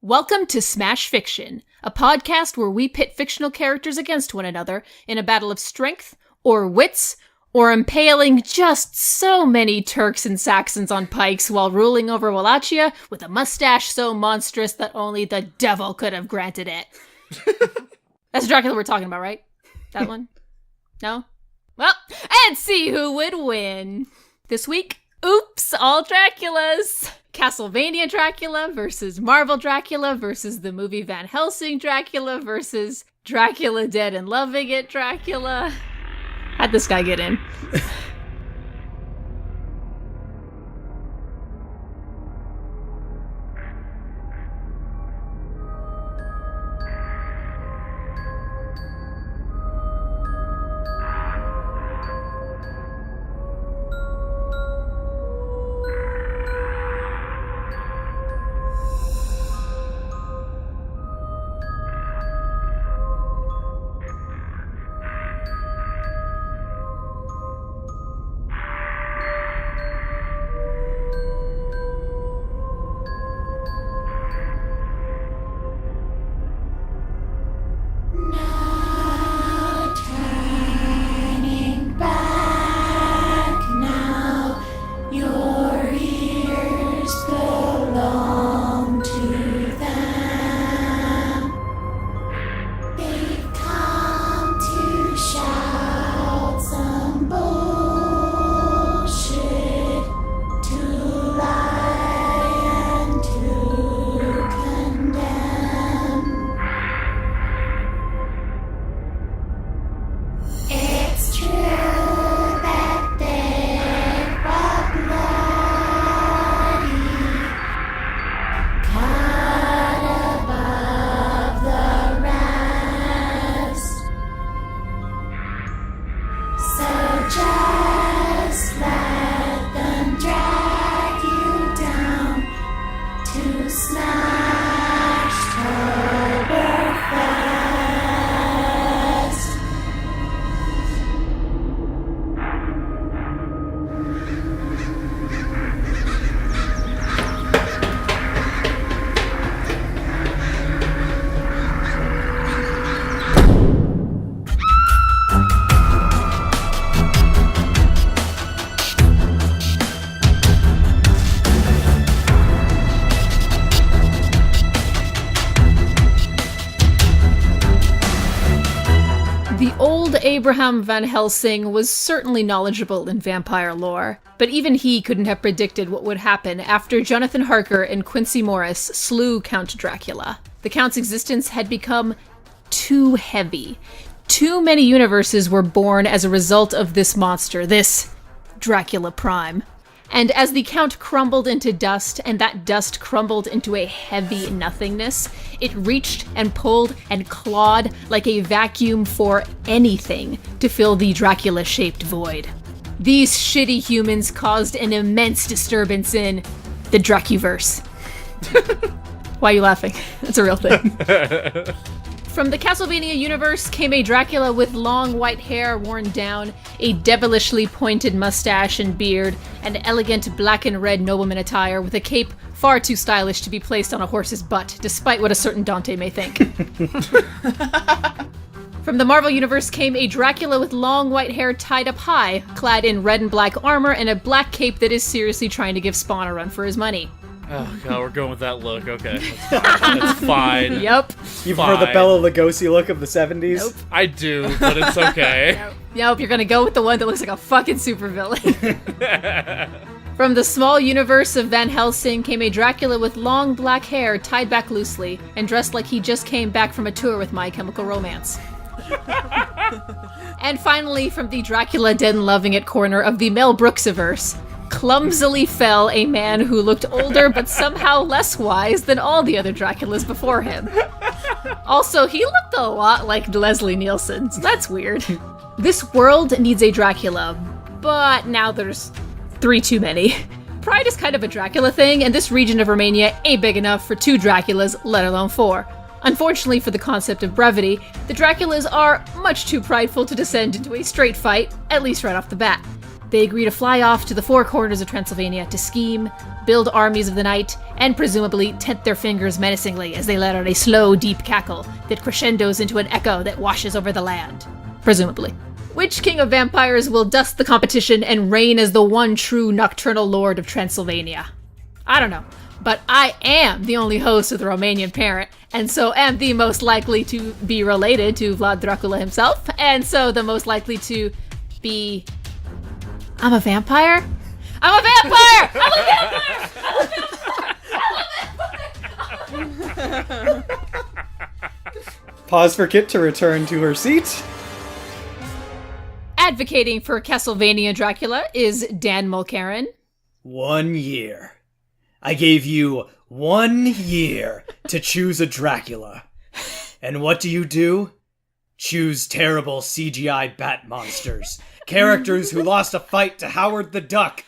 Welcome to Smash Fiction, a podcast where we pit fictional characters against one another in a battle of strength, or wits, or impaling just so many Turks and Saxons on pikes while ruling over Wallachia with a mustache so monstrous that only the devil could have granted it. That's Dracula we're talking about, right? That one? No? Well, and see who would win. This week, oops, all Draculas. Castlevania Dracula versus Marvel Dracula versus the movie Van Helsing Dracula versus Dracula Dead and Loving It Dracula. How'd this guy get in? Abraham Van Helsing was certainly knowledgeable in vampire lore, but even he couldn't have predicted what would happen after Jonathan Harker and Quincy Morris slew Count Dracula. The Count's existence had become too heavy. Too many universes were born as a result of this monster, this Dracula Prime. And as the Count crumbled into dust, and that dust crumbled into a heavy nothingness, it reached and pulled and clawed like a vacuum for anything to fill the Dracula-shaped void. These shitty humans caused an immense disturbance in the Dracuverse. Why are you laughing? That's a real thing. From the Castlevania universe came a Dracula with long white hair worn down, a devilishly pointed mustache and beard, an elegant black and red nobleman attire with a cape far too stylish to be placed on a horse's butt, despite what a certain Dante may think. From the Marvel universe came a Dracula with long white hair tied up high, clad in red and black armor and a black cape that is seriously trying to give Spawn a run for his money. Oh god, we're going with that look. Okay, that's fine. Yep. You prefer the Bela Lugosi look of the 70s? Nope. I do, but it's okay. Nope, you're gonna go with the one that looks like a fucking supervillain. From the small universe of Van Helsing came a Dracula with long black hair tied back loosely and dressed like he just came back from a tour with My Chemical Romance. And finally, from the Dracula Dead and Loving It corner of the Mel Brooksiverse, clumsily fell a man who looked older but somehow less wise than all the other Draculas before him. Also, he looked a lot like Leslie Nielsen, so that's weird. This world needs a Dracula, but now there's 3 too many. Pride is kind of a Dracula thing, and this region of Romania ain't big enough for 2 Draculas, let alone 4. Unfortunately for the concept of brevity, the Draculas are much too prideful to descend into a straight fight, at least right off the bat. They agree to fly off to the 4 corners of Transylvania to scheme, build armies of the night, and presumably tent their fingers menacingly as they let out a slow, deep cackle that crescendos into an echo that washes over the land. Presumably. Which king of vampires will dust the competition and reign as the one true nocturnal lord of Transylvania? I don't know, but I am the only host with a Romanian parent, and so am the most likely to be related to Vlad Dracula himself, and so the most likely to be... I'm a vampire? I'm a vampire! I'm a vampire! I'm a vampire! Pause for Kit to return to her seat. Advocating for Castlevania Dracula is Dan Mulcairn. 1 year. I gave you 1 year to choose a Dracula. And what do? Choose terrible CGI bat monsters. Characters who lost a fight to Howard the Duck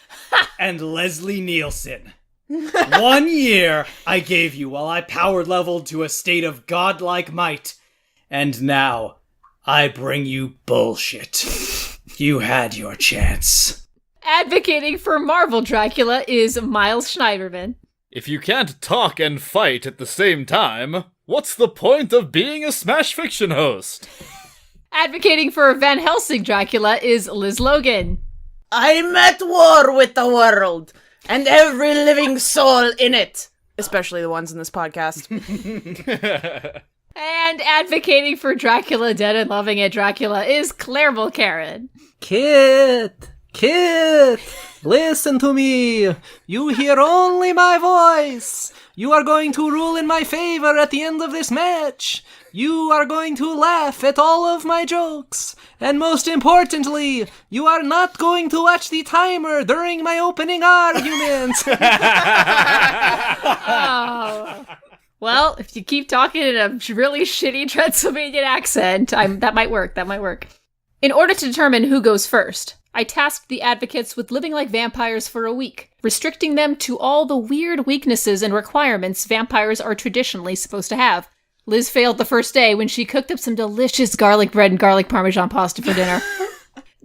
and Leslie Nielsen. 1 year I gave you while I power leveled to a state of godlike might. And now I bring you bullshit. You had your chance. Advocating for Marvel Dracula is Miles Schneiderman. If you can't talk and fight at the same time, what's the point of being a Smash Fiction host? Advocating for Van Helsing Dracula is Liz Logan. I'm at war with the world, and every living soul in it. Especially the ones in this podcast. And advocating for Dracula Dead and Loving It Dracula is Claire Mulcairn. Kit, listen to me. You hear only my voice. You are going to rule in my favor at the end of this match. You are going to laugh at all of my jokes. And most importantly, you are not going to watch the timer during my opening argument. Oh. Well, if you keep talking in a really shitty Transylvanian accent, that might work. In order to determine who goes first, I tasked the advocates with living like vampires for a week, restricting them to all the weird weaknesses and requirements vampires are traditionally supposed to have. Liz failed the first day when she cooked up some delicious garlic bread and garlic parmesan pasta for dinner.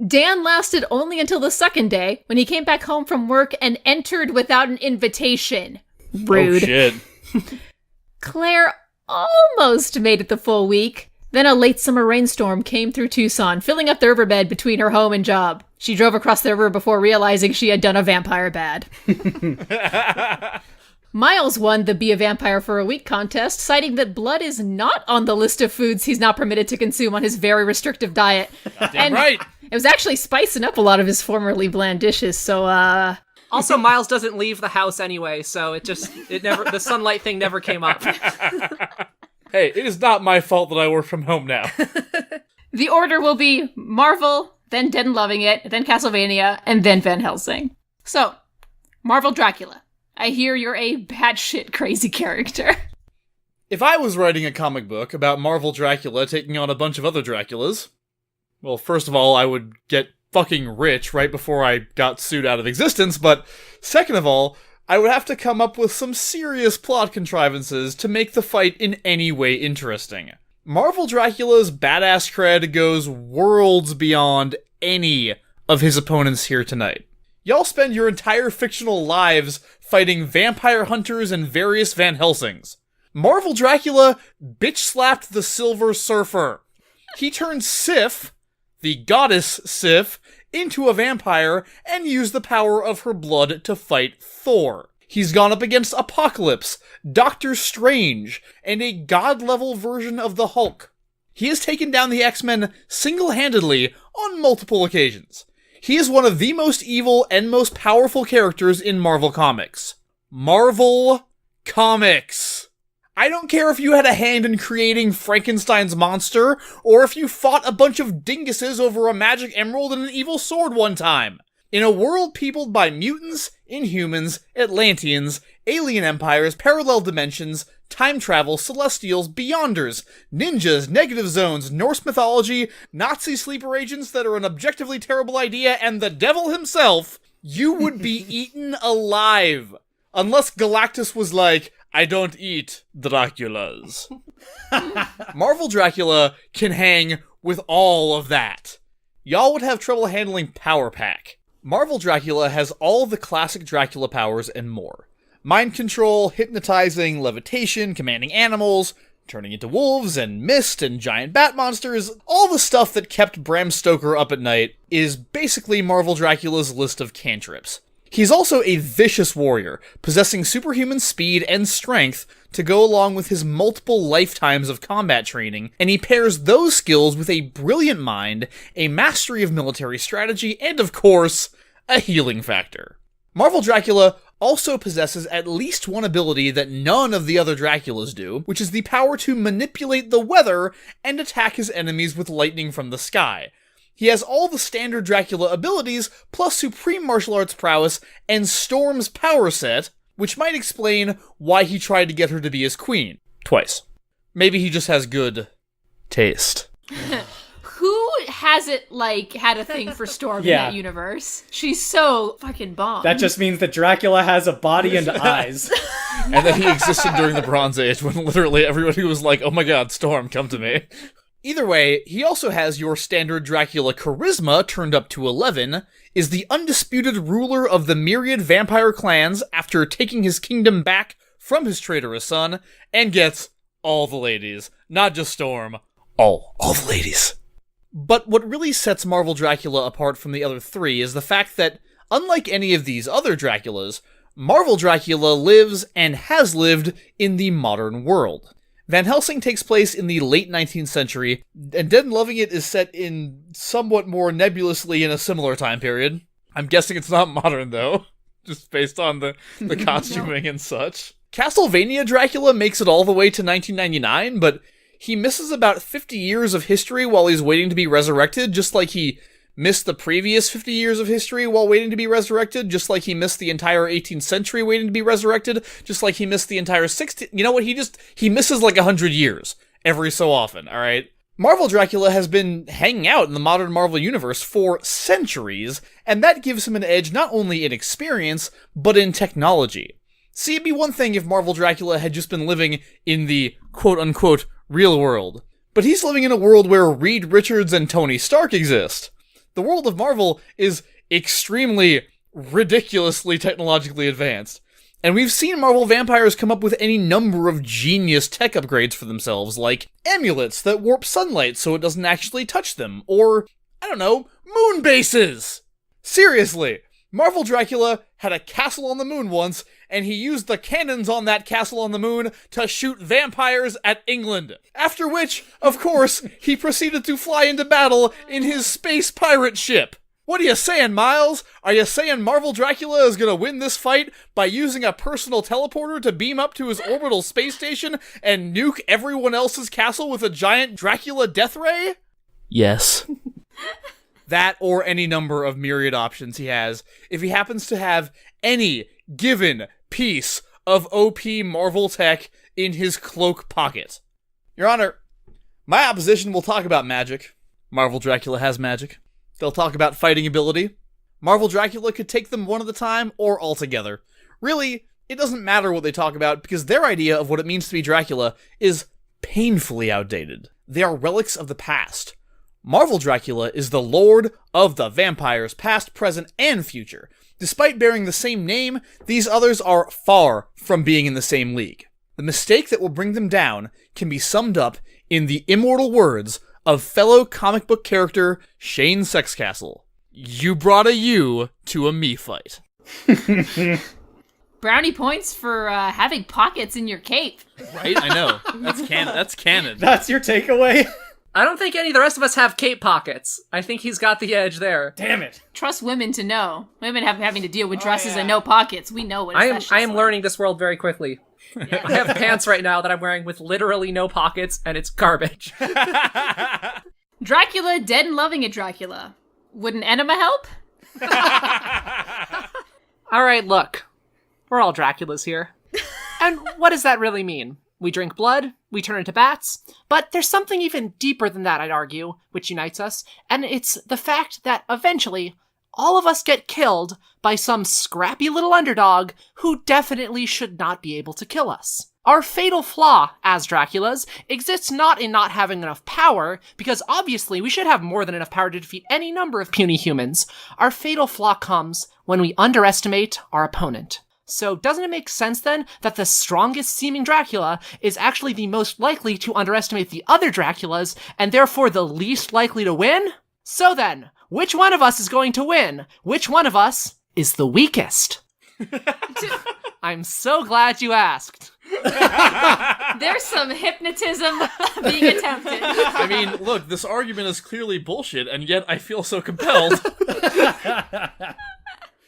Dan lasted only until the second day, when he came back home from work and entered without an invitation. Rude. Oh, shit. Claire almost made it the full week. Then a late summer rainstorm came through Tucson, filling up the riverbed between her home and job. She drove across the river before realizing she had done a vampire bad. Miles won the Be a Vampire for a Week contest, citing that blood is not on the list of foods he's not permitted to consume on his very restrictive diet. Damn right. It was actually spicing up a lot of his formerly bland dishes, so, Also, Miles doesn't leave the house anyway, so the sunlight thing never came up. Hey, it is not my fault that I work from home now. The order will be Marvel, then Dead and Loving It, then Castlevania, and then Van Helsing. So, Marvel Dracula. I hear you're a batshit crazy character. If I was writing a comic book about Marvel Dracula taking on a bunch of other Draculas, well, first of all, I would get fucking rich right before I got sued out of existence, but second of all, I would have to come up with some serious plot contrivances to make the fight in any way interesting. Marvel Dracula's badass cred goes worlds beyond any of his opponents here tonight. Y'all spend your entire fictional lives fighting vampire hunters and various Van Helsings. Marvel Dracula bitch-slapped the Silver Surfer. He turned Sif, the goddess Sif, into a vampire and used the power of her blood to fight Thor. He's gone up against Apocalypse, Doctor Strange, and a god-level version of the Hulk. He has taken down the X-Men single-handedly on multiple occasions. He is one of the most evil and most powerful characters in Marvel Comics. Marvel Comics. I don't care if you had a hand in creating Frankenstein's monster, or if you fought a bunch of dinguses over a magic emerald and an evil sword one time. In a world peopled by mutants, Inhumans, Atlanteans, alien empires, parallel dimensions, time travel, celestials, beyonders, ninjas, negative zones, Norse mythology, Nazi sleeper agents that are an objectively terrible idea, and the devil himself, you would be eaten alive. Unless Galactus was like, I don't eat Draculas. Marvel Dracula can hang with all of that. Y'all would have trouble handling Power Pack. Marvel Dracula has all the classic Dracula powers and more. Mind control, hypnotizing, levitation, commanding animals, turning into wolves and mist and giant bat monsters, all the stuff that kept Bram Stoker up at night is basically Marvel Dracula's list of cantrips. He's also a vicious warrior, possessing superhuman speed and strength to go along with his multiple lifetimes of combat training, and he pairs those skills with a brilliant mind, a mastery of military strategy, and of course, a healing factor. Marvel Dracula also possesses at least one ability that none of the other Draculas do, which is the power to manipulate the weather and attack his enemies with lightning from the sky. He has all the standard Dracula abilities, plus supreme martial arts prowess and Storm's power set, which might explain why he tried to get her to be his queen. Twice. Maybe he just has good taste. Who hasn't, had a thing for Storm in that universe? She's so fucking bomb. That just means that Dracula has a body and eyes. And that he existed during the Bronze Age when literally everybody was like, oh my god, Storm, come to me. Either way, he also has your standard Dracula charisma turned up to 11, is the undisputed ruler of the myriad vampire clans after taking his kingdom back from his traitorous son, and gets all the ladies. Not just Storm. All the ladies. But what really sets Marvel Dracula apart from the other three is the fact that, unlike any of these other Draculas, Marvel Dracula lives and has lived in the modern world. Van Helsing takes place in the late 19th century, and Dead and Loving It is set in somewhat more nebulously in a similar time period. I'm guessing it's not modern, though, just based on the costuming and such. Castlevania Dracula makes it all the way to 1999, but he misses about 50 years of history while he's waiting to be resurrected, just like he missed the previous 50 years of history while waiting to be resurrected, just like he missed the entire 18th century waiting to be resurrected, just like he missed the entire 16th... You know what? He misses 100 years every so often, alright? Marvel Dracula has been hanging out in the modern Marvel universe for centuries, and that gives him an edge not only in experience, but in technology. See, it'd be one thing if Marvel Dracula had just been living in the quote-unquote real world, but he's living in a world where Reed Richards and Tony Stark exist. The world of Marvel is extremely, ridiculously technologically advanced. And we've seen Marvel vampires come up with any number of genius tech upgrades for themselves, like amulets that warp sunlight so it doesn't actually touch them, or, moon bases! Seriously, Marvel Dracula had a castle on the moon once, and he used the cannons on that castle on the moon to shoot vampires at England. After which, of course, he proceeded to fly into battle in his space pirate ship. What are you saying, Miles? Are you saying Marvel Dracula is gonna win this fight by using a personal teleporter to beam up to his orbital space station and nuke everyone else's castle with a giant Dracula death ray? Yes. That or any number of myriad options he has, if he happens to have any given piece of OP Marvel tech in his cloak pocket. Your Honor, my opposition will talk about magic. Marvel Dracula has magic. They'll talk about fighting ability. Marvel Dracula could take them one at a time or all together. Really, it doesn't matter what they talk about because their idea of what it means to be Dracula is painfully outdated. They are relics of the past. Marvel Dracula is the lord of the vampires, past, present, and future. Despite bearing the same name, these others are far from being in the same league. The mistake that will bring them down can be summed up in the immortal words of fellow comic book character Shane Sexcastle. You brought a you to a me fight. Brownie points for having pockets in your cape. Right? I know. That's canon. That's canon. That's your takeaway? I don't think any of the rest of us have cape pockets. I think he's got the edge there. Damn it. Trust women to know. Women having to deal with dresses and no popockets. We know what it's I am learning this world very quickly. Yeah. I have pants right now that I'm wearing with literally no pockets, and it's garbage. Dracula, Dead and Loving It Dracula. Would an enema help? All right, look. We're all Draculas here. And what does that really mean? We drink blood, we turn into bats, but there's something even deeper than that, I'd argue, which unites us, and it's the fact that eventually all of us get killed by some scrappy little underdog who definitely should not be able to kill us. Our fatal flaw, as Draculas, exists not in not having enough power, because obviously we should have more than enough power to defeat any number of puny humans. Our fatal flaw comes when we underestimate our opponent. So doesn't it make sense then that the strongest seeming Dracula is actually the most likely to underestimate the other Draculas, and therefore the least likely to win? So then, which one of us is going to win? Which one of us is the weakest? I'm so glad you asked. There's some hypnotism being attempted. I mean, look, this argument is clearly bullshit, and yet I feel so compelled.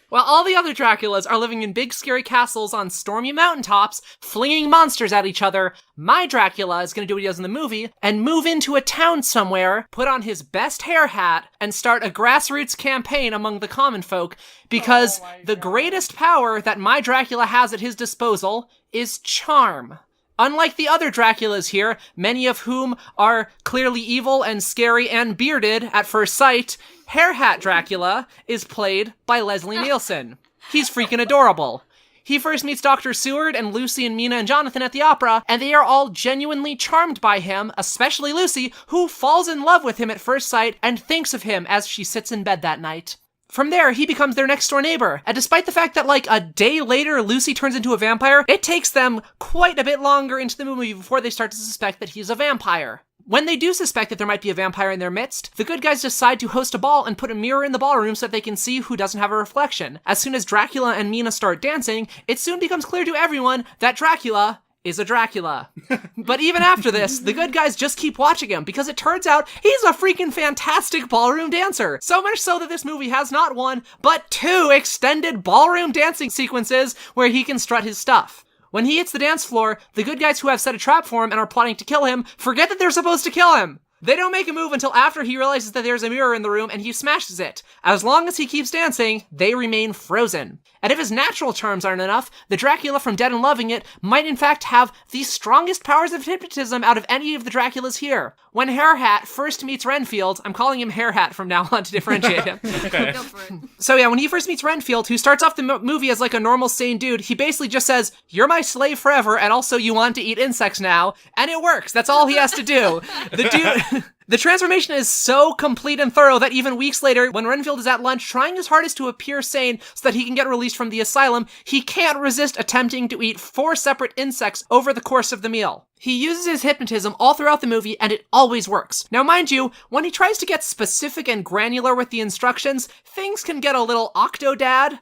While all the other Draculas are living in big scary castles on stormy mountaintops, flinging monsters at each other, my Dracula is going to do what he does in the movie and move into a town somewhere, put on his best hair hat, and start a grassroots campaign among the common folk, because the greatest power that my Dracula has at his disposal is charm. Unlike the other Draculas here, many of whom are clearly evil and scary and bearded at first sight, Hair Hat Dracula is played by Leslie Nielsen. He's freaking adorable. He first meets Dr. Seward and Lucy and Mina and Jonathan at the opera, and they are all genuinely charmed by him, especially Lucy, who falls in love with him at first sight and thinks of him as she sits in bed that night. From there, he becomes their next door neighbor, and despite the fact that like a day later Lucy turns into a vampire, it takes them quite a bit longer into the movie before they start to suspect that he's a vampire. When they do suspect that there might be a vampire in their midst, the good guys decide to host a ball and put a mirror in the ballroom so that they can see who doesn't have a reflection. As soon as Dracula and Mina start dancing, it soon becomes clear to everyone that Dracula is a Dracula. But even after this, the good guys just keep watching him because it turns out he's a freaking fantastic ballroom dancer. So much so that this movie has not one, but 2 extended ballroom dancing sequences where he can strut his stuff. When he hits the dance floor, the good guys who have set a trap for him and are plotting to kill him forget that they're supposed to kill him. They don't make a move until after he realizes that there's a mirror in the room and he smashes it. As long as he keeps dancing, they remain frozen. And if his natural charms aren't enough, the Dracula from Dead and Loving It might in fact have the strongest powers of hypnotism out of any of the Draculas here. When Hair Hat first meets Renfield, I'm calling him Hair Hat from now on to differentiate him. Go for it. So yeah, when he first meets Renfield, who starts off the movie as like a normal sane dude, he basically just says, "You're my slave forever, and also you want to eat insects now," and it works. That's all he has to do. The transformation is so complete and thorough that even weeks later, when Renfield is at lunch trying his hardest to appear sane so that he can get released from the asylum, he can't resist attempting to eat 4 separate insects over the course of the meal. He uses his hypnotism all throughout the movie, and it always works. Now, mind you, when he tries to get specific and granular with the instructions, things can get a little octodad.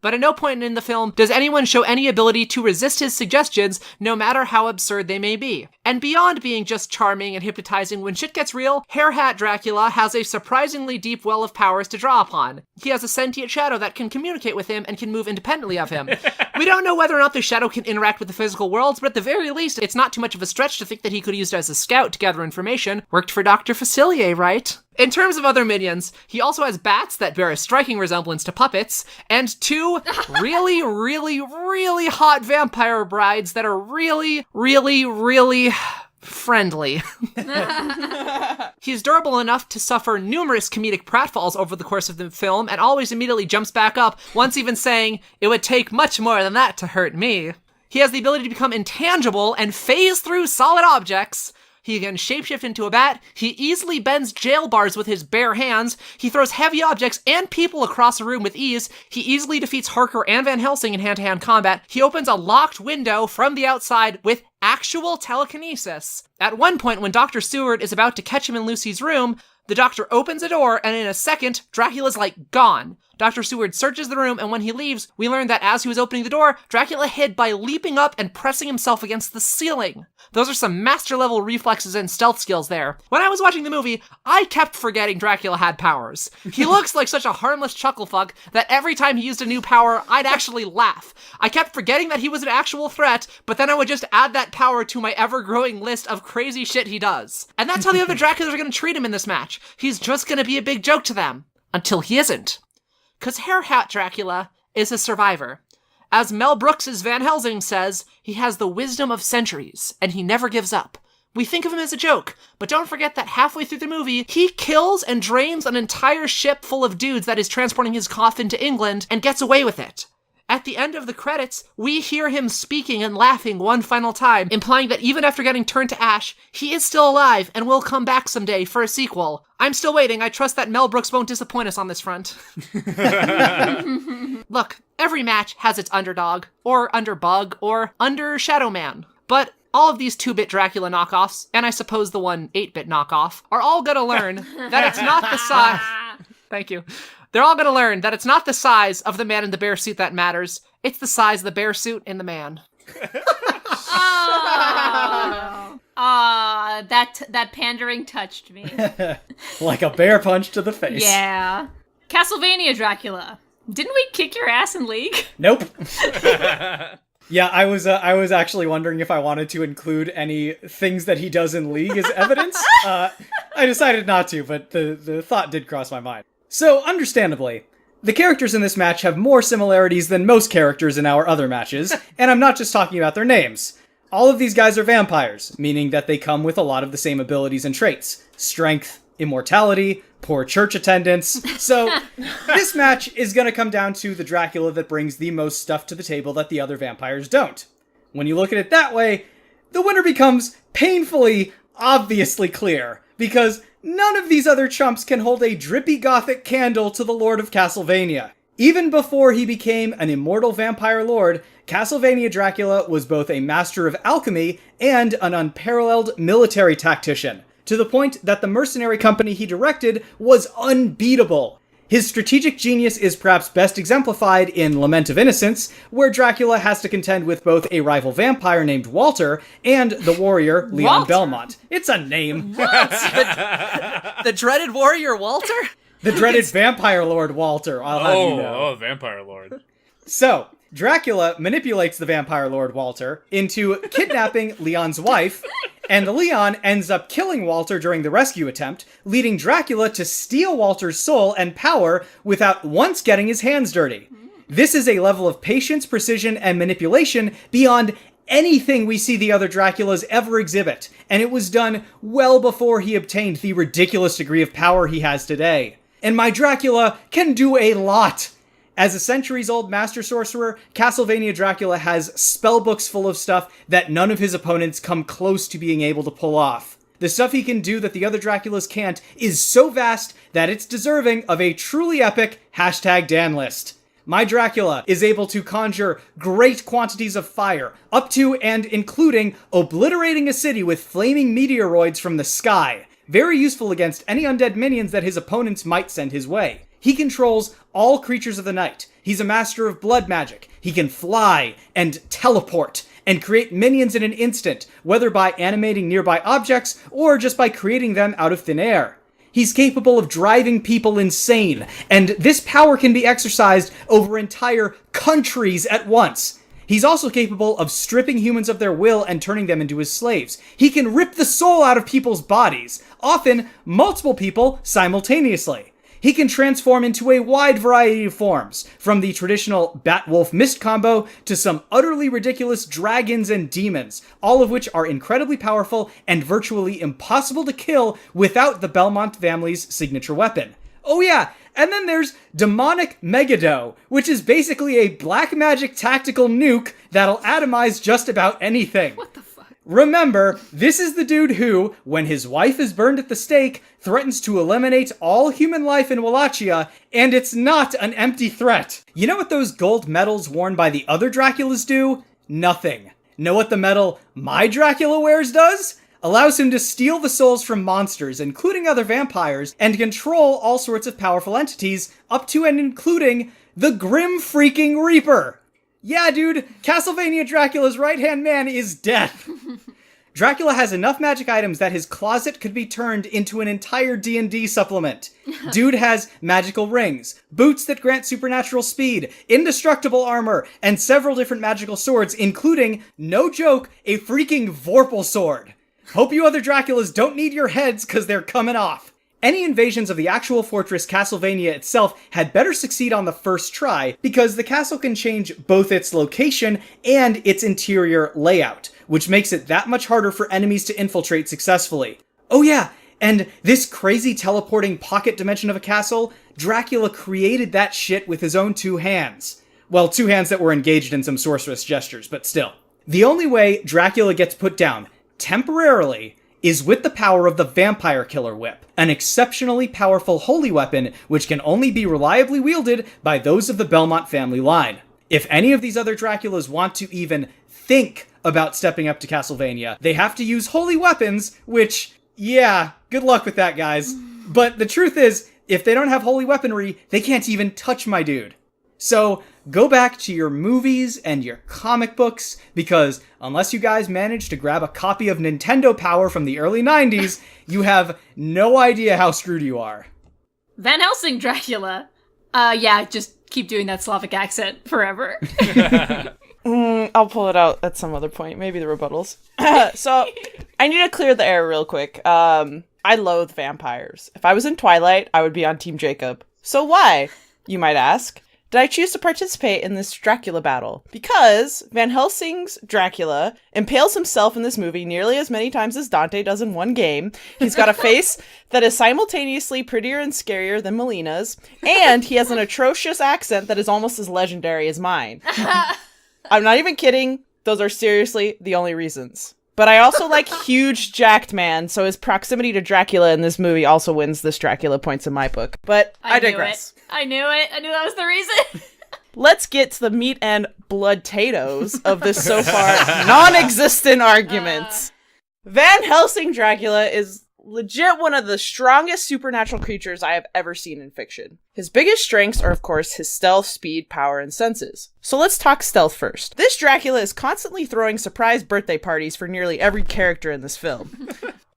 But at no point in the film does anyone show any ability to resist his suggestions, no matter how absurd they may be. And beyond being just charming and hypnotizing, when shit gets real, Hair Hat Dracula has a surprisingly deep well of powers to draw upon. He has a sentient shadow that can communicate with him and can move independently of him. We don't know whether or not the shadow can interact with the physical world, but at the very least, it's not too much of a stretch to think that he could use it as a scout to gather information. Worked for Dr. Facilier, right? In terms of other minions, he also has bats that bear a striking resemblance to puppets, and 2 really, really, really hot vampire brides that are really, really, really friendly. He's durable enough to suffer numerous comedic pratfalls over the course of the film, and always immediately jumps back up, once even saying, "It would take much more than that to hurt me." He has the ability to become intangible and phase through solid objects. He can shapeshift into a bat. He easily bends jail bars with his bare hands. He throws heavy objects and people across a room with ease. He easily defeats Harker and Van Helsing in hand-to-hand combat. He opens a locked window from the outside with actual telekinesis. At one point, when Dr. Seward is about to catch him in Lucy's room, the doctor opens a door, and in a second, Dracula's like gone. Dr. Seward searches the room, and when he leaves, we learn that as he was opening the door, Dracula hid by leaping up and pressing himself against the ceiling. Those are some master-level reflexes and stealth skills there. When I was watching the movie, I kept forgetting Dracula had powers. He looks like such a harmless chucklefuck that every time he used a new power, I'd actually laugh. I kept forgetting that he was an actual threat, but then I would just add that power to my ever-growing list of crazy shit he does. And that's how the other Draculas are going to treat him in this match. He's just going to be a big joke to them. Until he isn't. 'Cause Hair Hat Dracula is a survivor. As Mel Brooks' Van Helsing says, he has the wisdom of centuries, and he never gives up. We think of him as a joke, but don't forget that halfway through the movie, he kills and drains an entire ship full of dudes that is transporting his coffin to England and gets away with it. At the end of the credits, we hear him speaking and laughing one final time, implying that even after getting turned to ash, he is still alive and will come back someday for a sequel. I'm still waiting. I trust that Mel Brooks won't disappoint us on this front. Look, every match has its underdog, or underbug, or under Shadow Man. But all of these 2-bit Dracula knockoffs, and I suppose the one 8-bit knockoff, are all gonna learn that it's not the size... Thank you. They're all gonna learn that it's not the size of the man in the bear suit that matters. It's the size of the bear suit in the man. That pandering touched me. Like a bear punch to the face. Yeah. Castlevania Dracula. Didn't we kick your ass in League? Nope. Yeah, I was actually wondering if I wanted to include any things that he does in League as evidence. I decided not to, but the thought did cross my mind. So, understandably, the characters in this match have more similarities than most characters in our other matches, and I'm not just talking about their names. All of these guys are vampires, meaning that they come with a lot of the same abilities and traits. Strength, immortality, poor church attendance. So, this match is gonna come down to the Dracula that brings the most stuff to the table that the other vampires don't. When you look at it that way, the winner becomes painfully, obviously clear, because none of these other chumps can hold a drippy gothic candle to the Lord of Castlevania. Even before he became an immortal vampire lord, Castlevania Dracula was both a master of alchemy and an unparalleled military tactician, to the point that the mercenary company he directed was unbeatable. His strategic genius is perhaps best exemplified in Lament of Innocence, where Dracula has to contend with both a rival vampire named Walter and the warrior Leon Walter? Belmont. It's a name. The dreaded warrior Walter? The dreaded vampire lord Walter, I'll have you know. Vampire Lord. So, Dracula manipulates the vampire lord Walter into kidnapping Leon's wife, and Leon ends up killing Walter during the rescue attempt, leading Dracula to steal Walter's soul and power without once getting his hands dirty. This is a level of patience, precision, and manipulation beyond anything we see the other Draculas ever exhibit, and it was done well before he obtained the ridiculous degree of power he has today. And my Dracula can do a lot! As a centuries-old master sorcerer, Castlevania Dracula has spellbooks full of stuff that none of his opponents come close to being able to pull off. The stuff he can do that the other Draculas can't is so vast that it's deserving of a truly epic #Dan list. My Dracula is able to conjure great quantities of fire, up to and including obliterating a city with flaming meteoroids from the sky. Very useful against any undead minions that his opponents might send his way. He controls all creatures of the night. He's a master of blood magic. He can fly and teleport and create minions in an instant, whether by animating nearby objects or just by creating them out of thin air. He's capable of driving people insane, and this power can be exercised over entire countries at once. He's also capable of stripping humans of their will and turning them into his slaves. He can rip the soul out of people's bodies, often multiple people simultaneously. He can transform into a wide variety of forms, from the traditional Bat-Wolf-Mist combo to some utterly ridiculous dragons and demons, all of which are incredibly powerful and virtually impossible to kill without the Belmont family's signature weapon. Oh yeah, and then there's Demonic Megado, which is basically a black magic tactical nuke that'll atomize just about anything. What the fuck? Remember, this is the dude who, when his wife is burned at the stake, threatens to eliminate all human life in Wallachia, and it's not an empty threat. You know what those gold medals worn by the other Draculas do? Nothing. Know what the medal my Dracula wears does? Allows him to steal the souls from monsters, including other vampires, and control all sorts of powerful entities, up to and including the Grim Freaking Reaper. Yeah, dude, Castlevania Dracula's right-hand man is death. Dracula has enough magic items that his closet could be turned into an entire D&D supplement. Dude has magical rings, boots that grant supernatural speed, indestructible armor, and several different magical swords, including, no joke, a freaking Vorpal sword. Hope you other Draculas don't need your heads, cause they're coming off. Any invasions of the actual fortress Castlevania itself had better succeed on the first try, because the castle can change both its location and its interior layout, which makes it that much harder for enemies to infiltrate successfully. Oh yeah, and this crazy teleporting pocket dimension of a castle, Dracula created that shit with his own two hands. Well, 2 hands that were engaged in some sorceress gestures, but still. The only way Dracula gets put down, temporarily, is with the power of the Vampire Killer Whip, an exceptionally powerful holy weapon which can only be reliably wielded by those of the Belmont family line. If any of these other Draculas want to even think about stepping up to Castlevania, they have to use holy weapons, which, yeah, good luck with that, guys. But the truth is, if they don't have holy weaponry, they can't even touch my dude. So, go back to your movies and your comic books, because unless you guys manage to grab a copy of Nintendo Power from the early 90s, you have no idea how screwed you are. Van Helsing Dracula. Yeah, just keep doing that Slavic accent forever. I'll pull it out at some other point, maybe the rebuttals. So, I need to clear the air real quick. I loathe vampires. If I was in Twilight, I would be on Team Jacob. So why, you might ask, did I choose to participate in this Dracula battle? Because Van Helsing's Dracula impales himself in this movie nearly as many times as Dante does in one game. He's got a face that is simultaneously prettier and scarier than Melina's, and he has an atrocious accent that is almost as legendary as mine. I'm not even kidding. Those are seriously the only reasons. But I also like huge jacked man, so his proximity to Dracula in this movie also wins this Dracula points in my book. But I digress. I knew it. I knew that was the reason. Let's get to the meat and blood-tatoes of this so far non-existent arguments. Van Helsing Dracula is legit one of the strongest supernatural creatures I have ever seen in fiction. His biggest strengths are, of course, his stealth, speed, power, and senses. So let's talk stealth first. This Dracula is constantly throwing surprise birthday parties for nearly every character in this film.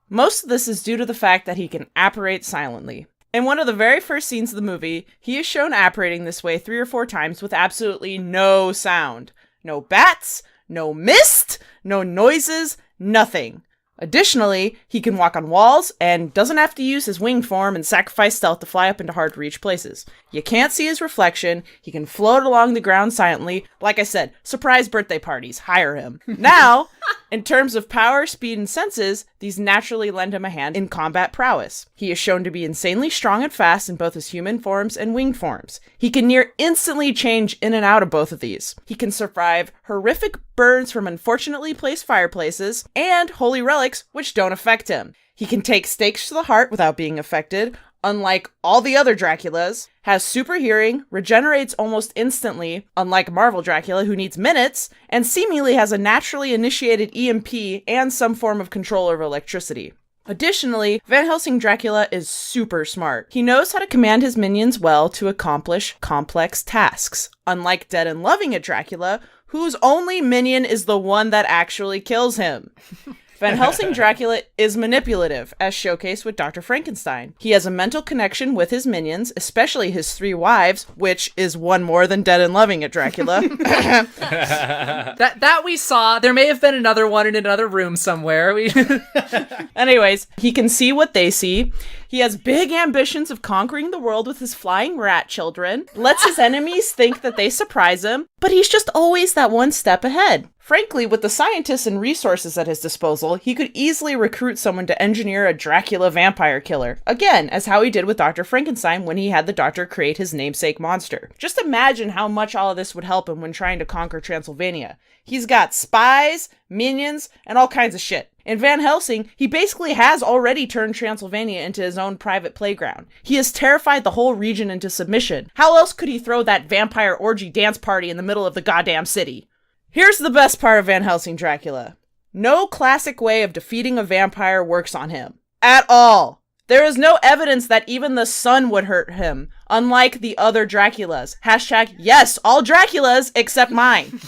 Most of this is due to the fact that he can apparate silently. In one of the very first scenes of the movie, he is shown apparating this way 3 or 4 times with absolutely no sound. No bats, no mist, no noises, nothing. Additionally, he can walk on walls and doesn't have to use his winged form and sacrifice stealth to fly up into hard-to-reach places. You can't see his reflection, he can float along the ground silently. Like I said, surprise birthday parties, hire him. Now, in terms of power, speed, and senses, these naturally lend him a hand in combat prowess. He is shown to be insanely strong and fast in both his human forms and winged forms. He can near instantly change in and out of both of these. He can survive horrific burns from unfortunately placed fireplaces and holy relics which don't affect him. He can take stakes to the heart without being affected, unlike all the other Draculas, has super hearing, regenerates almost instantly, unlike Marvel Dracula who needs minutes, and seemingly has a naturally initiated EMP and some form of control over electricity. Additionally, Van Helsing Dracula is super smart. He knows how to command his minions well to accomplish complex tasks, unlike Dead and Loving It Dracula, whose only minion is the one that actually kills him. Van Helsing Dracula is manipulative, as showcased with Dr. Frankenstein. He has a mental connection with his minions, especially his 3 wives, which is one more than Dead and Loving It Dracula. That we saw. There may have been another one in another room somewhere. Anyways, he can see what they see. He has big ambitions of conquering the world with his flying rat children, lets his enemies think that they surprise him, but he's just always that one step ahead. Frankly, with the scientists and resources at his disposal, he could easily recruit someone to engineer a Dracula vampire killer. Again, as how he did with Dr. Frankenstein when he had the doctor create his namesake monster. Just imagine how much all of this would help him when trying to conquer Transylvania. He's got spies, minions, and all kinds of shit. In Van Helsing, he basically has already turned Transylvania into his own private playground. He has terrified the whole region into submission. How else could he throw that vampire orgy dance party in the middle of the goddamn city? Here's the best part of Van Helsing Dracula. No classic way of defeating a vampire works on him. At all. There is no evidence that even the sun would hurt him, unlike the other Draculas. Hashtag, yes, all Draculas except mine.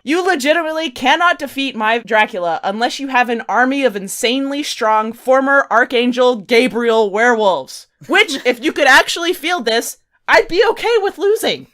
You legitimately cannot defeat my Dracula unless you have an army of insanely strong former Archangel Gabriel werewolves. Which, if you could actually field this, I'd be okay with losing.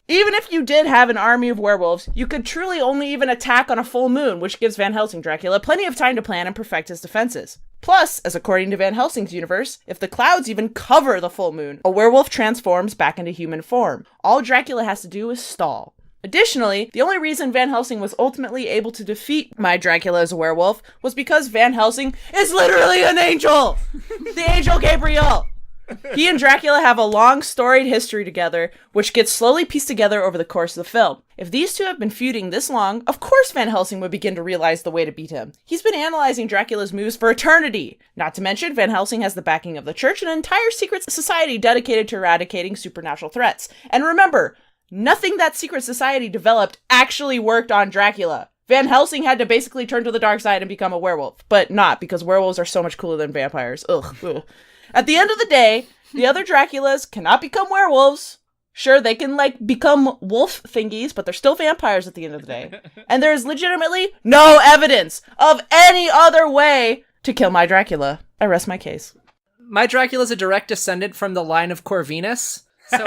Even if you did have an army of werewolves, you could truly only even attack on a full moon, which gives Van Helsing Dracula plenty of time to plan and perfect his defenses. Plus, as according to Van Helsing's universe, if the clouds even cover the full moon, a werewolf transforms back into human form. All Dracula has to do is stall. Additionally, the only reason Van Helsing was ultimately able to defeat my Dracula as a werewolf was because Van Helsing is literally an angel! The angel Gabriel! He and Dracula have a long, storied history together, which gets slowly pieced together over the course of the film. If these two have been feuding this long, of course Van Helsing would begin to realize the way to beat him. He's been analyzing Dracula's moves for eternity. Not to mention, Van Helsing has the backing of the church and an entire secret society dedicated to eradicating supernatural threats. And remember, nothing that secret society developed actually worked on Dracula. Van Helsing had to basically turn to the dark side and become a werewolf. But not, because werewolves are so much cooler than vampires. Ugh. At the end of the day, the other Draculas cannot become werewolves. Sure, they can, become wolf thingies, but they're still vampires at the end of the day. And there is legitimately no evidence of any other way to kill my Dracula. I rest my case. My Dracula's a direct descendant from the line of Corvinus, so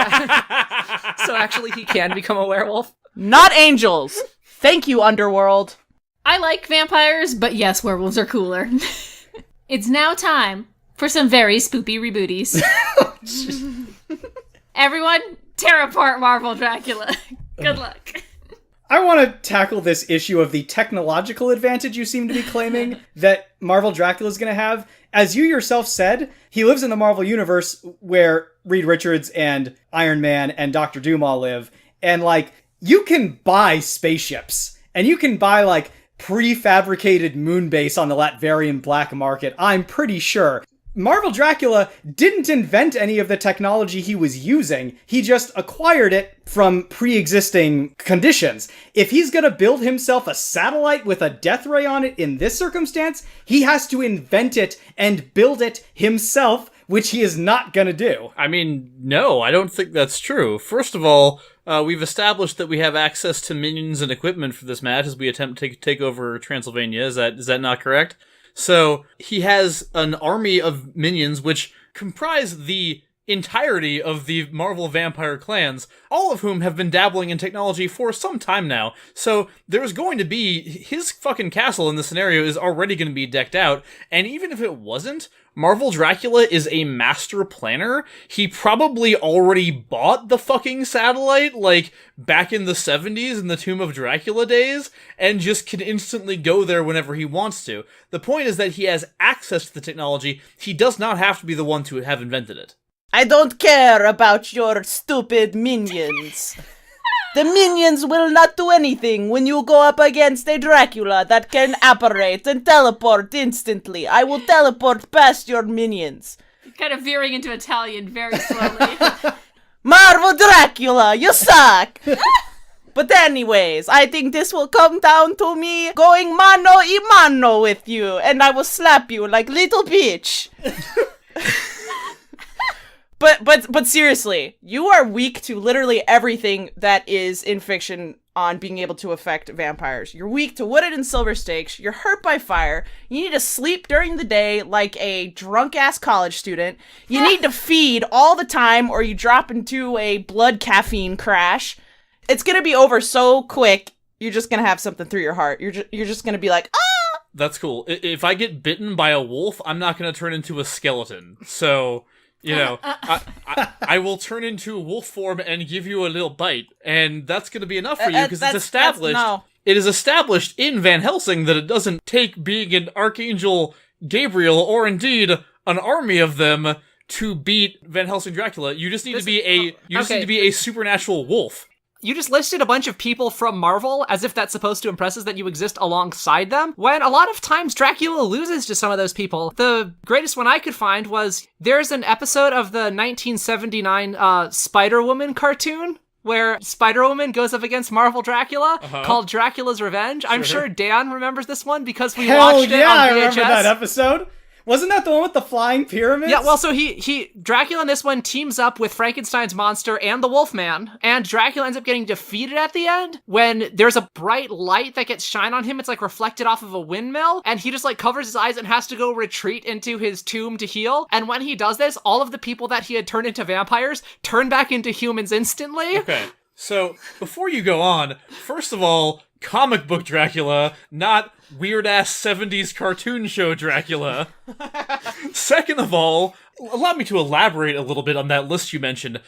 actually he can become a werewolf. Not angels! Thank you, Underworld! I like vampires, but yes, werewolves are cooler. It's now time for some very spoopy rebooties. Everyone, tear apart Marvel Dracula. Good luck. I want to tackle this issue of the technological advantage you seem to be claiming that Marvel Dracula is going to have. As you yourself said, he lives in the Marvel Universe where Reed Richards and Iron Man and Doctor Doom all live. And, you can buy spaceships. And you can buy, prefabricated moon base on the Latverian black market, I'm pretty sure. Marvel Dracula didn't invent any of the technology he was using. He just acquired it from pre-existing conditions. If he's gonna build himself a satellite with a death ray on it in this circumstance, he has to invent it and build it himself, which he is not gonna do. I mean, no, I don't think that's true. First of all, we've established that we have access to minions and equipment for this match as we attempt to take over Transylvania. Is that not correct? So, he has an army of minions which comprise the entirety of the Marvel vampire clans, all of whom have been dabbling in technology for some time now. So, there's going to be... his fucking castle in this scenario is already going to be decked out, and even if it wasn't, Marvel Dracula is a master planner. He probably already bought the fucking satellite, back in the 70s in the Tomb of Dracula days, and just can instantly go there whenever he wants to. The point is that he has access to the technology. He does not have to be the one to have invented it. I don't care about your stupid minions. The minions will not do anything when you go up against a Dracula that can apparate and teleport instantly. I will teleport past your minions. Kind of veering into Italian very slowly. Marvel Dracula, you suck! But anyways, I think this will come down to me going mano a mano with you, and I will slap you like little bitch. But seriously, you are weak to literally everything that is in fiction on being able to affect vampires. You're weak to wooded and silver stakes. You're hurt by fire. You need to sleep during the day like a drunk-ass college student. You need to feed all the time or you drop into a blood caffeine crash. It's gonna be over so quick, you're just gonna have something through your heart. You're just gonna be like, ah! That's cool. If I get bitten by a wolf, I'm not gonna turn into a skeleton. So... I will turn into wolf form and give you a little bite, and that's going to be enough for you because it's established. It is established in Van Helsing that it doesn't take being an Archangel Gabriel or indeed an army of them to beat Van Helsing Dracula. You just need to be a supernatural wolf. You just listed a bunch of people from Marvel as if that's supposed to impress us that you exist alongside them, when a lot of times Dracula loses to some of those people. The greatest one I could find was there's an episode of the 1979 Spider-Woman cartoon where Spider-Woman goes up against Marvel Dracula called Dracula's Revenge. I'm sure Dan remembers this one because we watched it on VHS. I remember that episode. Wasn't that the one with the flying pyramids? Yeah, well, so Dracula in this one teams up with Frankenstein's monster and the Wolfman, and Dracula ends up getting defeated at the end when there's a bright light that gets shine on him. It's reflected off of a windmill, and he just covers his eyes and has to go retreat into his tomb to heal. And when he does this, all of the people that he had turned into vampires turn back into humans instantly. Okay, so before you go on, first of all, comic book Dracula, not weird-ass 70s cartoon show Dracula. Second of all, allow me to elaborate a little bit on that list you mentioned.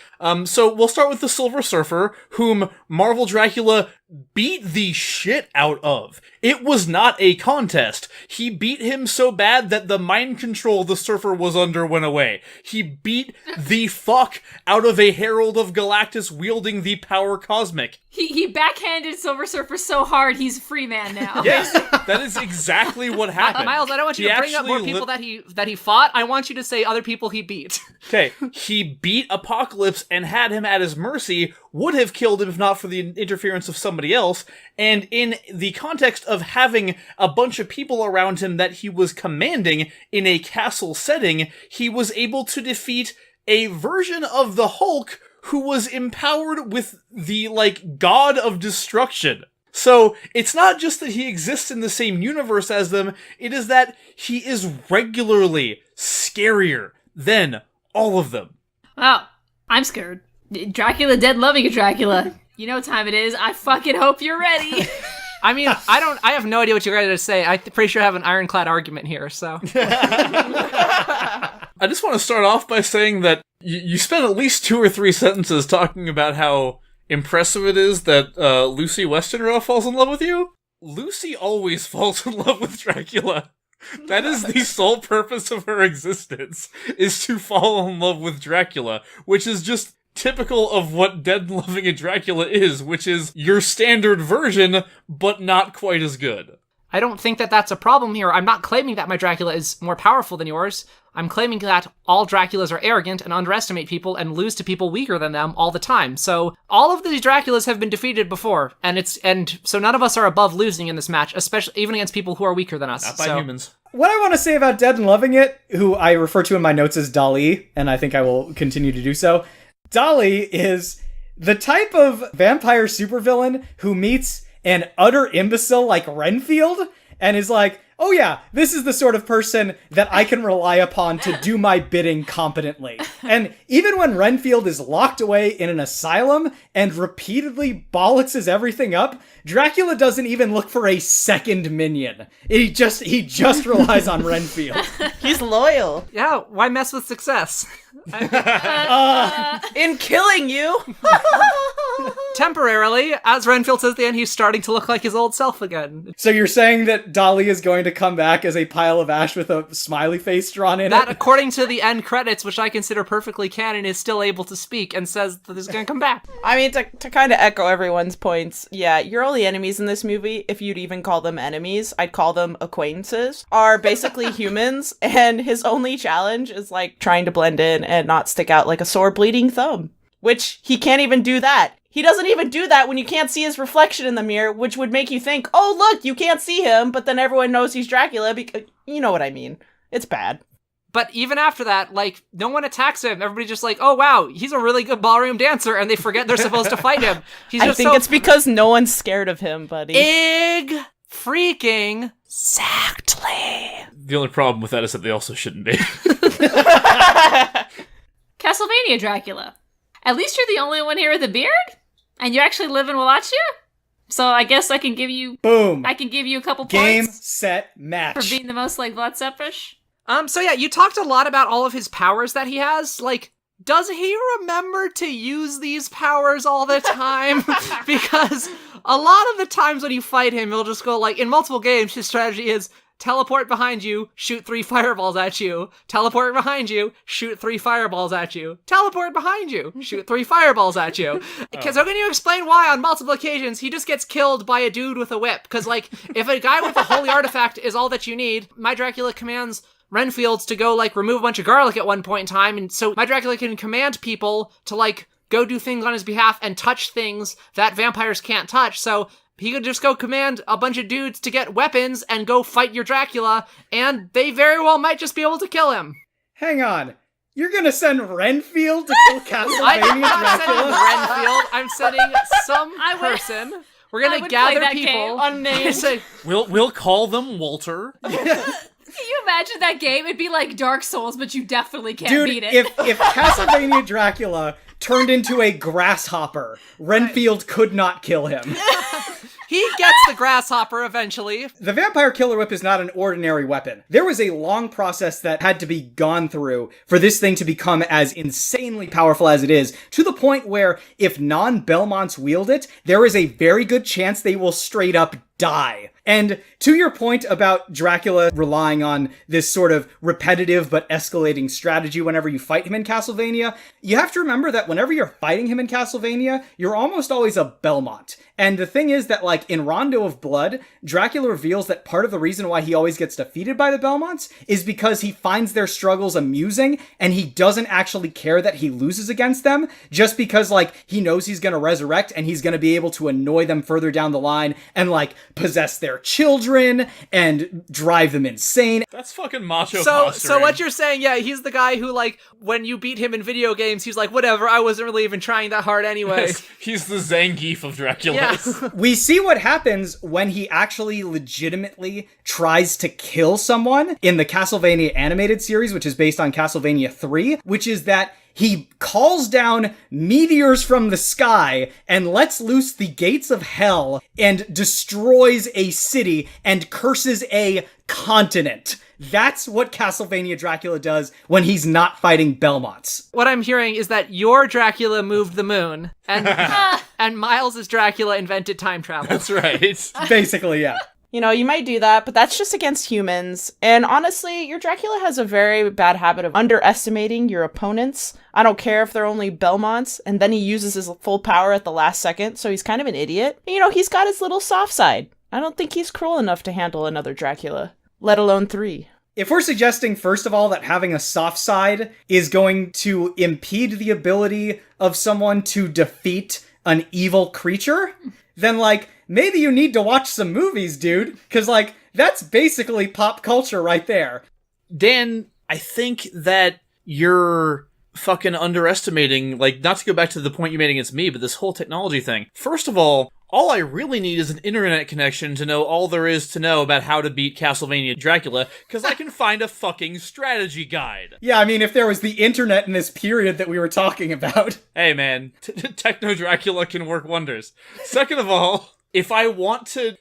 So we'll start with the Silver Surfer, whom Marvel Dracula beat the shit out of. It was not a contest. He beat him so bad that the mind control the Surfer was under went away. He beat the fuck out of a Herald of Galactus wielding the power cosmic. He backhanded Silver Surfer so hard he's a free man now. Yes, that is exactly what happened. Miles, I don't want you He to bring up more actually people that he fought. I want you to say other people he beat. Okay, he beat Apocalypse and had him at his mercy, would have killed him if not for the interference of somebody else, and in the context of having a bunch of people around him that he was commanding in a castle setting, he was able to defeat a version of the Hulk who was empowered with the, god of destruction. So, it's not just that he exists in the same universe as them, it is that he is regularly scarier than all of them. Wow, I'm scared. Dracula dead loving a Dracula. You know what time it is. I fucking hope you're ready. I mean, I have no idea what you're ready to say. I'm pretty sure I have an ironclad argument here, so. I just want to start off by saying that you spent at least 2 or 3 sentences talking about how impressive it is that Lucy Westenra falls in love with you. Lucy always falls in love with Dracula. That is the sole purpose of her existence, is to fall in love with Dracula, which is just typical of what dead loving a Dracula is, which is your standard version, but not quite as good. I don't think that that's a problem here. I'm not claiming that my Dracula is more powerful than yours. I'm claiming that all Draculas are arrogant and underestimate people and lose to people weaker than them all the time. So all of these Draculas have been defeated before, and so none of us are above losing in this match, especially even against people who are weaker than us. Not by humans. What I want to say about Dead and Loving It, who I refer to in my notes as Dali, and I think I will continue to do so, Dali is the type of vampire supervillain who meets an utter imbecile like Renfield and is like, oh yeah, this is the sort of person that I can rely upon to do my bidding competently. And even when Renfield is locked away in an asylum and repeatedly bollockses everything up, Dracula doesn't even look for a second minion. He just relies on Renfield. He's loyal. Yeah, why mess with success? In killing you. Temporarily, as Renfield says at the end, he's starting to look like his old self again. So you're saying that Dali is going to come back as a pile of ash with a smiley face drawn in That, it? according to the end credits, which I consider perfectly canon, is still able to speak and says that he's going to come back. I mean, to kind of echo everyone's points, yeah, your only enemies in this movie, if you'd even call them enemies, I'd call them acquaintances, are basically humans, and his only challenge is, trying to blend in and not stick out like a sore bleeding thumb. Which, he can't even do that. He doesn't even do that when you can't see his reflection in the mirror, which would make you think, oh, look, you can't see him, but then everyone knows he's Dracula, because you know what I mean. It's bad. But even after that, no one attacks him. Everybody's just like, oh, wow, he's a really good ballroom dancer, and they forget they're supposed to fight him. I think it's because no one's scared of him, buddy. Freaking exactly. The only problem with that is that they also shouldn't be. Castlevania Dracula. At least you're the only one here with a beard? And you actually live in Wallachia? So I guess I can give you... Boom. I can give you a couple Game, points. set, match. For being the most, Vlad-Sephish. So yeah, you talked a lot about all of his powers that he has. Does he remember to use these powers all the time? Because a lot of the times when you fight him, he'll just go, in multiple games, his strategy is teleport behind you, shoot 3 fireballs at you. Teleport behind you, shoot 3 fireballs at you. Teleport behind you, shoot 3 fireballs at you. So can you explain why on multiple occasions he just gets killed by a dude with a whip? Because, if a guy with a holy artifact is all that you need, my Dracula commands Renfield's to go, remove a bunch of garlic at one point in time, and so my Dracula can command people to, go do things on his behalf and touch things that vampires can't touch, so he could just go command a bunch of dudes to get weapons and go fight your Dracula, and they very well might just be able to kill him. Hang on. You're gonna send Renfield to kill Castlevania I'm not sending Dracula? Renfield, I'm sending some person. We're gonna gather people. Unnamed. We'll call them Walter. Can you imagine that game? It'd be like Dark Souls, but you definitely can't Dude, beat it. if Castlevania Dracula turned into a grasshopper, Renfield could not kill him. he gets the grasshopper eventually. The vampire killer whip is not an ordinary weapon. There was a long process that had to be gone through for this thing to become as insanely powerful as it is, to the point where if non-Belmonts wield it, there is a very good chance they will straight up die. And to your point about Dracula relying on this sort of repetitive but escalating strategy whenever you fight him in Castlevania, you have to remember that whenever you're fighting him in Castlevania, you're almost always a Belmont. And the thing is that, like, in Rondo of Blood, Dracula reveals that part of the reason why he always gets defeated by the Belmonts is because he finds their struggles amusing, and he doesn't actually care that he loses against them, just because, like, he knows he's gonna resurrect, and he's gonna be able to annoy them further down the line, and, like, possess their children, and drive them insane. That's fucking macho So posturing. what you're saying, yeah, he's the guy who, like, when you beat him in video games, he's like, whatever, I wasn't really even trying that hard anyway. He's the Zangief of Dracula. Yeah. We see what happens when he actually legitimately tries to kill someone in the Castlevania animated series, which is based on Castlevania 3, which is that he calls down meteors from the sky and lets loose the gates of hell and destroys a city and curses a continent. That's what Castlevania Dracula does when he's not fighting Belmonts. What I'm hearing is that your Dracula moved the moon, and and Miles' Dracula invented time travel. That's right. Basically, yeah. You know, you might do that, but that's just against humans. And honestly, your Dracula has a very bad habit of underestimating your opponents. I don't care if they're only Belmonts, and then he uses his full power at the last second, so he's kind of an idiot. You know, he's got his little soft side. I don't think he's cruel enough to handle another Dracula, let alone 3. If we're suggesting, first of all, that having a soft side is going to impede the ability of someone to defeat an evil creature, then, like, maybe you need to watch some movies, dude, because, like, that's basically pop culture right there. Dan, I think that you're fucking underestimating, like, not to go back to the point you made against me, but this whole technology thing. First of all I really need is an internet connection to know all there is to know about how to beat Castlevania Dracula, because I can find a fucking strategy guide. Yeah, I mean, if there was the internet in this period that we were talking about. Hey man, Techno Dracula can work wonders. Second of all, if I want to,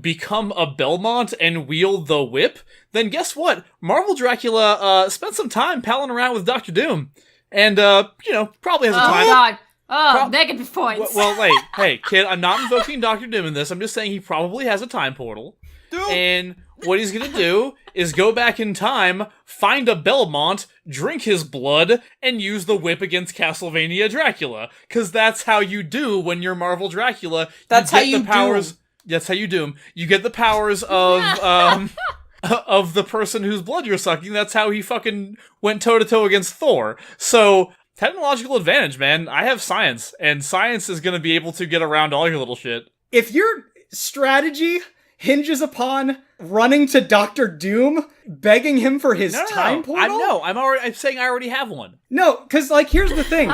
become a Belmont and wield the whip, then guess what? Marvel Dracula spent some time palling around with Dr. Doom. And, probably has a time. Oh, God. Oh, negative points. Well, wait. Hey, kid, I'm not invoking Dr. Doom in this. I'm just saying he probably has a time portal. Doom. And what he's gonna do is go back in time, find a Belmont, drink his blood, and use the whip against Castlevania Dracula. Because that's how you do when you're Marvel Dracula. That's how you the powers. That's how you do 'em. You get the powers of of the person whose blood you're sucking. That's how he fucking went toe-to-toe against Thor. So, technological advantage, man. I have science, and science is gonna be able to get around all your little shit. If your strategy hinges upon running to Dr. Doom, begging him for his time portal? I'm saying I already have one. No, because, like, here's the thing.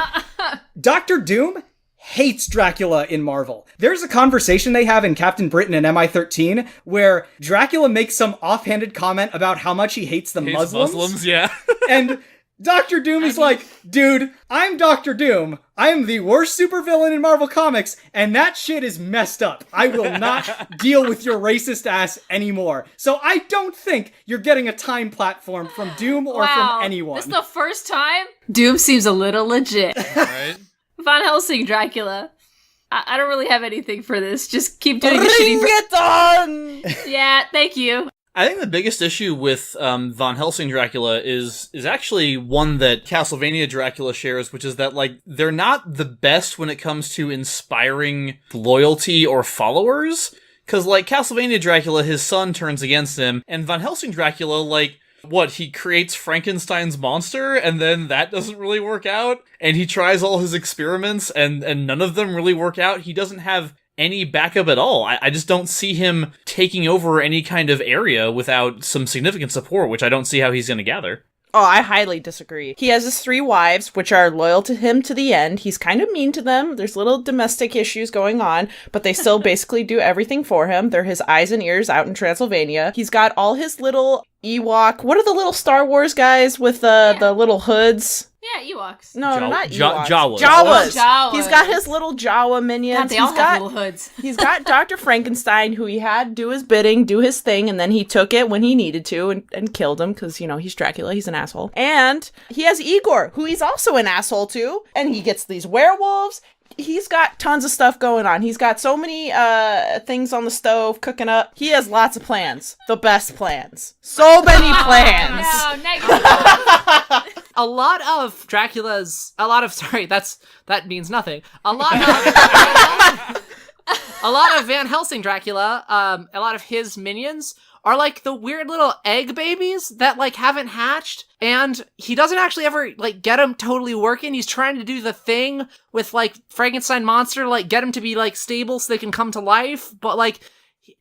Dr. Doom hates Dracula in Marvel. There's a conversation they have in Captain Britain and MI-13 where Dracula makes some offhanded comment about how much he hates the Muslims. Yeah. And Dr. Doom is like, dude, I'm Dr. Doom. I am the worst supervillain in Marvel Comics, and that shit is messed up. I will not deal with your racist ass anymore. So I don't think you're getting a time platform from Doom or from anyone. This is the first time? Doom seems a little legit. Right? Van Helsing Dracula. I don't really have anything for this. Just keep doing the Bring shitty... it on! Yeah, thank you. I think the biggest issue with Van Helsing Dracula is actually one that Castlevania Dracula shares, which is that, like, they're not the best when it comes to inspiring loyalty or followers. Because, like, Castlevania Dracula, his son turns against him, and Van Helsing Dracula, like, he creates Frankenstein's monster, and then that doesn't really work out, and he tries all his experiments, and none of them really work out. He doesn't have any backup at all. I just don't see him taking over any kind of area without some significant support, which I don't see how he's going to gather. Oh, I highly disagree. He has his 3 wives, which are loyal to him to the end. He's kind of mean to them. There's little domestic issues going on, but they still basically do everything for him. They're his eyes and ears out in Transylvania. He's got all his little Ewok. What are the little Star Wars guys with the little hoods? Ewoks. No, not Jawas. Ewoks. Jawas. Jawas. He's got his little Jawa minions. God, they all have little hoods. He's got Dr. Frankenstein, who he had do his bidding, do his thing, and then he took it when he needed to and killed him because, he's Dracula. He's an asshole. And he has Igor, who he's also an asshole to, and he gets these werewolves. He's got tons of stuff going on. He's got so many things on the stove cooking up. He has lots of plans. The best plans. So many plans. No, negative. A lot of that means nothing. A lot of Van Helsing Dracula, a lot of his minions are like the weird little egg babies that like haven't hatched, and he doesn't actually ever like get them totally working. He's trying to do the thing with like Frankenstein monster, like get them to be like stable so they can come to life, but like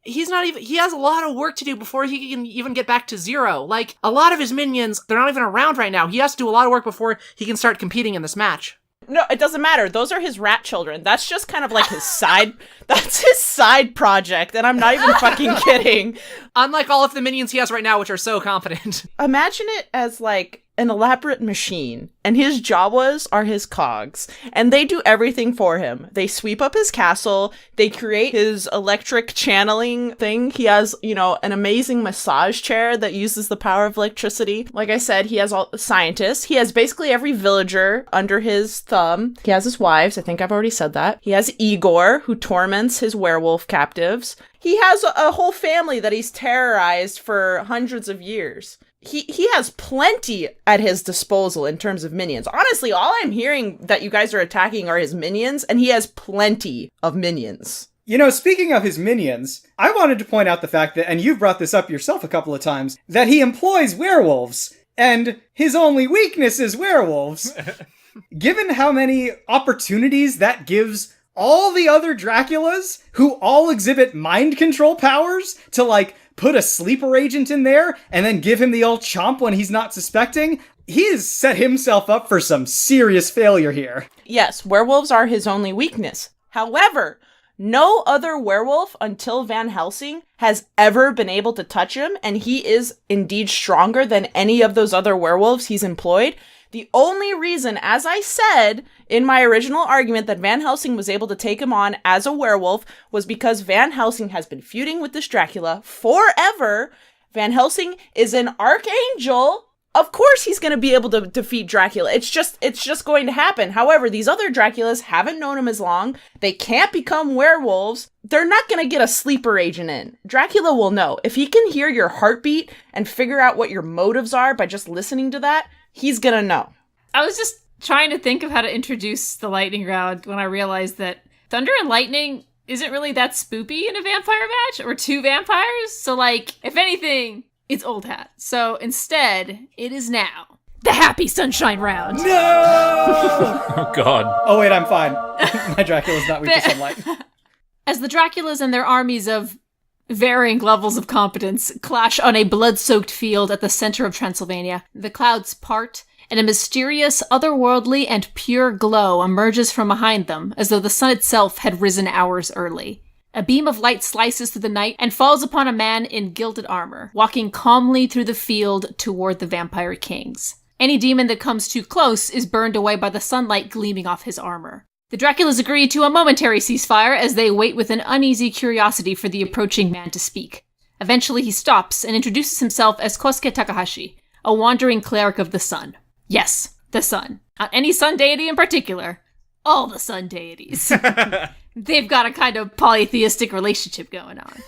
he has a lot of work to do before he can even get back to zero. Like a lot of his minions, they're not even around right now. He has to do a lot of work before he can start competing in this match. No, it doesn't matter. Those are his rat children. That's just kind of like that's his side project, and I'm not even fucking kidding. Unlike all of the minions he has right now, which are so competent. Imagine it as like an elaborate machine, and his Jawas are his cogs, and they do everything for him. They sweep up his castle, they create his electric channeling thing. He has, an amazing massage chair that uses the power of electricity. Like I said, he has all the scientists. He has basically every villager under his thumb. He has his wives. I think I've already said that. He has Igor, who torments his werewolf captives. He has a whole family that he's terrorized for hundreds of years. He has plenty at his disposal in terms of minions. Honestly, all I'm hearing that you guys are attacking are his minions, and he has plenty of minions. Speaking of his minions, I wanted to point out the fact that, and you've brought this up yourself a couple of times, that he employs werewolves, and his only weakness is werewolves. Given how many opportunities that gives all the other Draculas, who all exhibit mind control powers, to, put a sleeper agent in there and then give him the old chomp when he's not suspecting, he has set himself up for some serious failure here. Yes, werewolves are his only weakness. However, no other werewolf until Van Helsing has ever been able to touch him, and he is indeed stronger than any of those other werewolves he's employed. The only reason, as I said in my original argument, that Van Helsing was able to take him on as a werewolf was because Van Helsing has been feuding with this Dracula forever. Van Helsing is an archangel. Of course he's going to be able to defeat Dracula. It's just going to happen. However, these other Draculas haven't known him as long. They can't become werewolves. They're not going to get a sleeper agent in. Dracula will know. If he can hear your heartbeat and figure out what your motives are by just listening to that, he's gonna know. I was just trying to think of how to introduce the lightning round when I realized that thunder and lightning isn't really that spoopy in a vampire match, or two vampires. So, if anything, it's old hat. So instead, it is now the happy sunshine round. No! Oh, God. Oh, wait, I'm fine. My Dracula's not weak to sunlight. As the Draculas and their armies of varying levels of competence clash on a blood-soaked field at the center of Transylvania, the clouds part, and a mysterious, otherworldly, and pure glow emerges from behind them, as though the sun itself had risen hours early. A beam of light slices through the night and falls upon a man in gilded armor, walking calmly through the field toward the vampire kings. Any demon that comes too close is burned away by the sunlight gleaming off his armor. The Draculas agree to a momentary ceasefire as they wait with an uneasy curiosity for the approaching man to speak. Eventually he stops and introduces himself as Kosuke Takahashi, a wandering cleric of the sun. Yes, the sun. Not any sun deity in particular. All the sun deities. They've got a kind of polytheistic relationship going on.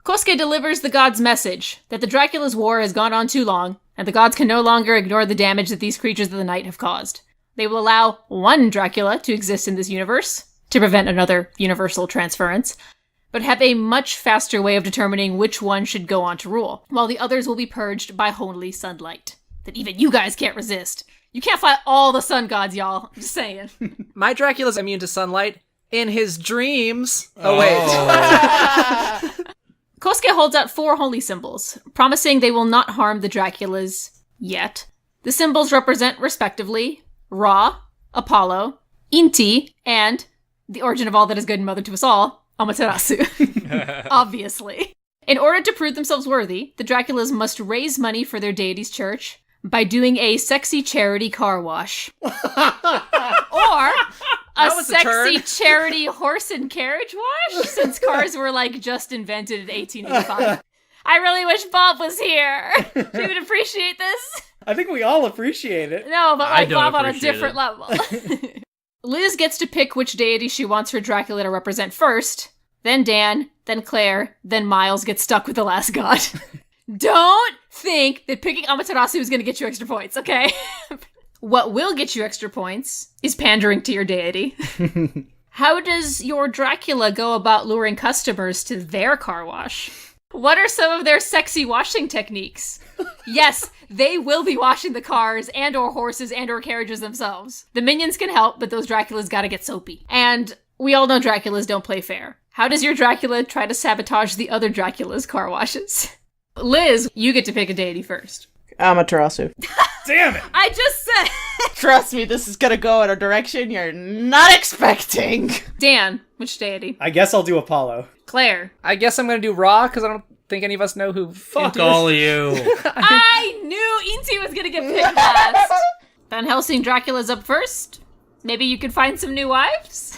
Kosuke delivers the gods' message that the Dracula's war has gone on too long, and the gods can no longer ignore the damage that these creatures of the night have caused. They will allow one Dracula to exist in this universe, to prevent another universal transference, but have a much faster way of determining which one should go on to rule, while the others will be purged by holy sunlight that even you guys can't resist. You can't fight all the sun gods, y'all. I'm just saying. My Dracula's immune to sunlight in his dreams. Oh, wait. Kosuke holds out 4 holy symbols, promising they will not harm the Draculas yet. The symbols represent, respectively, Ra, Apollo, Inti, and the origin of all that is good and mother to us all, Amaterasu. Obviously. In order to prove themselves worthy, the Draculas must raise money for their deity's church, By doing a sexy charity car wash. Or a was a sexy turn. charity horse and carriage wash, since cars were like just invented in 1885. I really wish Bob was here. He would appreciate this. I think we all appreciate it. No, but I like don't Bob on a appreciate different it. level. Liz gets to pick which deity she wants her Dracula to represent first. Then Dan, then Claire, then Miles gets stuck with the last god. Don't think that picking Amaterasu is going to get you extra points, okay? What will get you extra points is pandering to your deity. How does your Dracula go about luring customers to their car wash? What are some of their sexy washing techniques? Yes, they will be washing the cars and or horses and or carriages themselves. The minions can help, but those Draculas gotta get soapy. And we all know Draculas don't play fair. How does your Dracula try to sabotage the other Dracula's car washes? Liz, you get to pick a deity first. Amaterasu. Damn it! I just said... Trust me, this is gonna go in a direction you're not expecting. Dan, which deity? I guess I'll do Apollo. Claire. I guess I'm gonna do Ra, because I don't think any of us know who... Fuck Inti all is. of you. I knew Inti was gonna get picked last. Van Helsing Dracula's up first. Maybe you could find some new wives?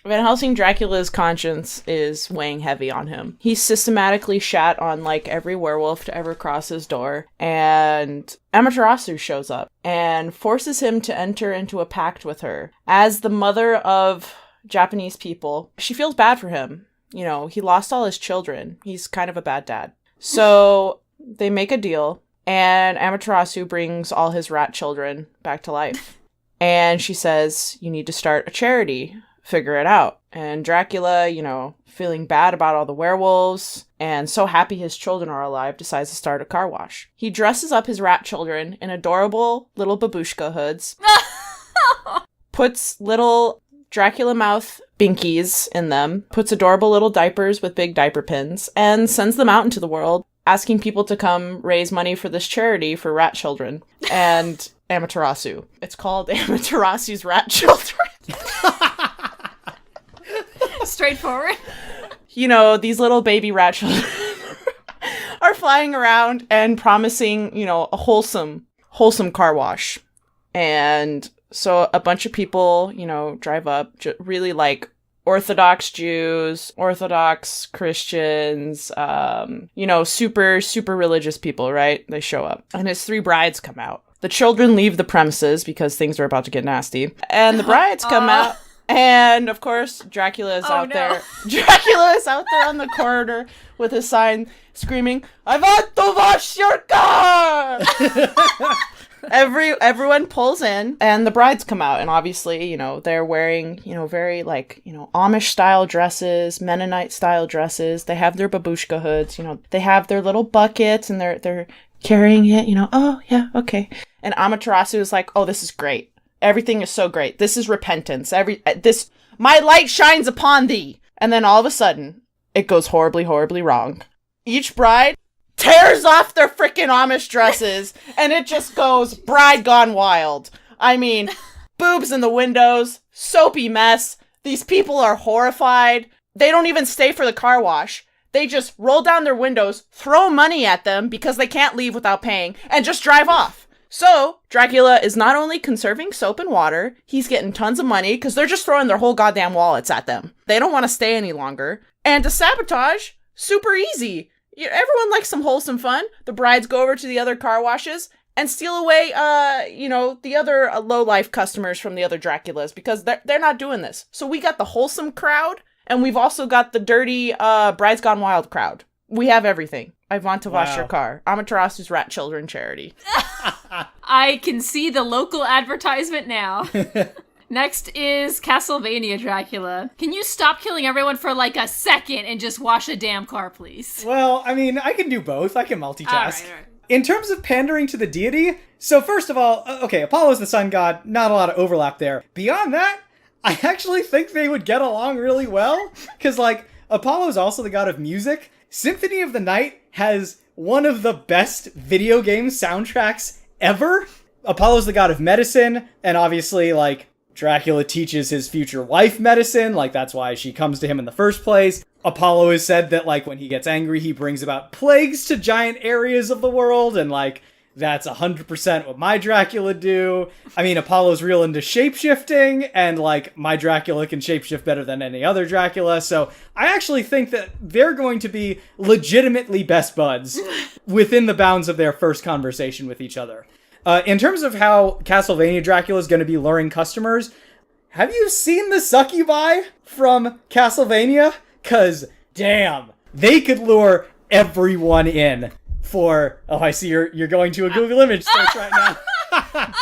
Van Helsing Dracula's conscience is weighing heavy on him. He's systematically shat on like every werewolf to ever cross his door, and Amaterasu shows up and forces him to enter into a pact with her. As the mother of Japanese people, she feels bad for him. You know, he lost all his children. He's kind of a bad dad. So they make a deal, and Amaterasu brings all his rat children back to life. And she says, you need to start a charity. Figure it out. And Dracula, you know, feeling bad about all the werewolves and so happy his children are alive, decides to start a car wash. He dresses up his rat children in adorable little babushka hoods, puts little Dracula mouth binkies in them, puts adorable little diapers with big diaper pins, and sends them out into the world, asking people to come raise money for this charity for rat children. And Amaterasu. It's called Amaterasu's Rat Children. Straightforward. You know, these little baby rat children are flying around and promising, you know, a wholesome car wash. And so a bunch of people, you know, drive up, really like Orthodox Jews, Orthodox Christians, you know, super religious people, right? They show up. And his 3 brides come out. The children leave the premises because things are about to get nasty. And the brides come out. And, of course, Dracula is out there. Dracula is out there on the corridor with his sign screaming, "I want to wash your car!" Everyone pulls in, and the brides come out. And obviously, you know, they're wearing, you know, very, like, you know, Amish-style dresses, Mennonite-style dresses. They have their babushka hoods, you know. They have their little buckets, and they're carrying it, you know. Oh, yeah, okay. And Amaterasu is like, oh, this is great. Everything is so great. This is repentance. My light shines upon thee. And then all of a sudden, it goes horribly, horribly wrong. Each bride tears off their freaking Amish dresses, and it just goes bride gone wild. I mean, boobs in the windows, soapy mess. These people are horrified. They don't even stay for the car wash. They just roll down their windows, throw money at them because they can't leave without paying, and just drive off. So, Dracula is not only conserving soap and water, he's getting tons of money because they're just throwing their whole goddamn wallets at them. They don't want to stay any longer. And to sabotage, super easy. Everyone likes some wholesome fun. The brides go over to the other car washes and steal away, you know, the other low-life customers from the other Draculas because they're not doing this. So we got the wholesome crowd, and we've also got the dirty Brides Gone Wild crowd. We have everything. I want to wash your car. Amaterasu's Rat Children charity. I can see the local advertisement now. Next is Castlevania Dracula. Can you stop killing everyone for like a second and just wash a damn car, please? Well, I mean, I can do both. I can multitask. All right. In terms of pandering to the deity, so first of all, okay, Apollo's the sun god, not a lot of overlap there. Beyond that, I actually think they would get along really well, because, like, Apollo's also the god of music. Symphony of the Night has one of the best video game soundtracks ever. Apollo's the god of medicine, and obviously, like, Dracula teaches his future wife medicine, like, that's why she comes to him in the first place. Apollo has said that, like, when he gets angry, he brings about plagues to giant areas of the world, and, like, That's 100% what my Dracula do. I mean, Apollo's real into shapeshifting, and, like, my Dracula can shapeshift better than any other Dracula, so I actually think that they're going to be legitimately best buds within the bounds of their first conversation with each other. In terms of how Castlevania Dracula is going to be luring customers, have you seen the succubi from Castlevania? 'Cause, damn, they could lure everyone in. I see you're going to a Google image search right now.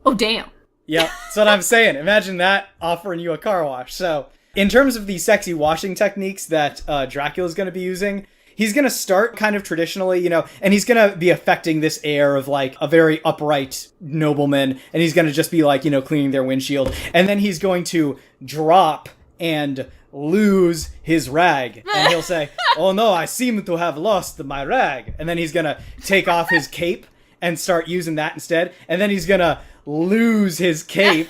Oh, damn. Yep, that's what I'm saying. Imagine that offering you a car wash. So, in terms of the sexy washing techniques that Dracula's going to be using, he's going to start kind of traditionally, and he's going to be affecting this air of, like, a very upright nobleman, and he's going to just be, like, cleaning their windshield. And then he's going to drop and lose his rag, and he'll say, "Oh no, I seem to have lost my rag," and then he's gonna take off his cape and start using that instead, and then he's gonna lose his cape,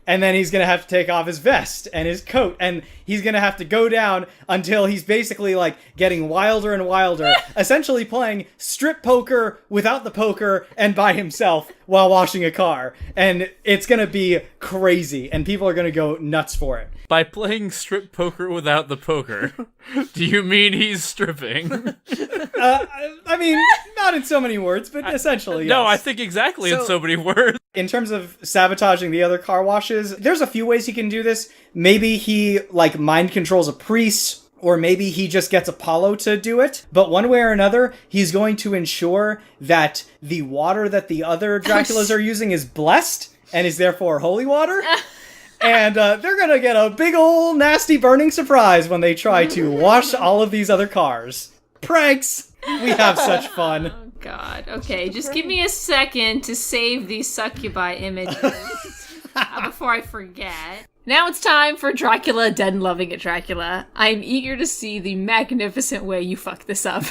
and then he's gonna have to take off his vest and his coat, and he's gonna have to go down until he's basically, like, getting wilder and wilder, essentially playing strip poker without the poker and by himself while washing a car, and it's gonna be crazy, and people are gonna go nuts for it. By playing strip poker without the poker, do you mean he's stripping? I mean, not in so many words, but essentially, yes. No, I think exactly in so many words. In terms of sabotaging the other car washes, there's a few ways he can do this. Maybe he, like, mind controls a priest, or maybe he just gets Apollo to do it. But one way or another, he's going to ensure that the water that the other Draculas are using is blessed, and is therefore holy water. And they're gonna get a big old nasty burning surprise when they try to wash all of these other cars. Pranks! We have such fun. Oh, God. Okay, just give me a second to save these succubi images before I forget. Now it's time for Dracula Dead and Loving It Dracula. I'm eager to see the magnificent way you fuck this up.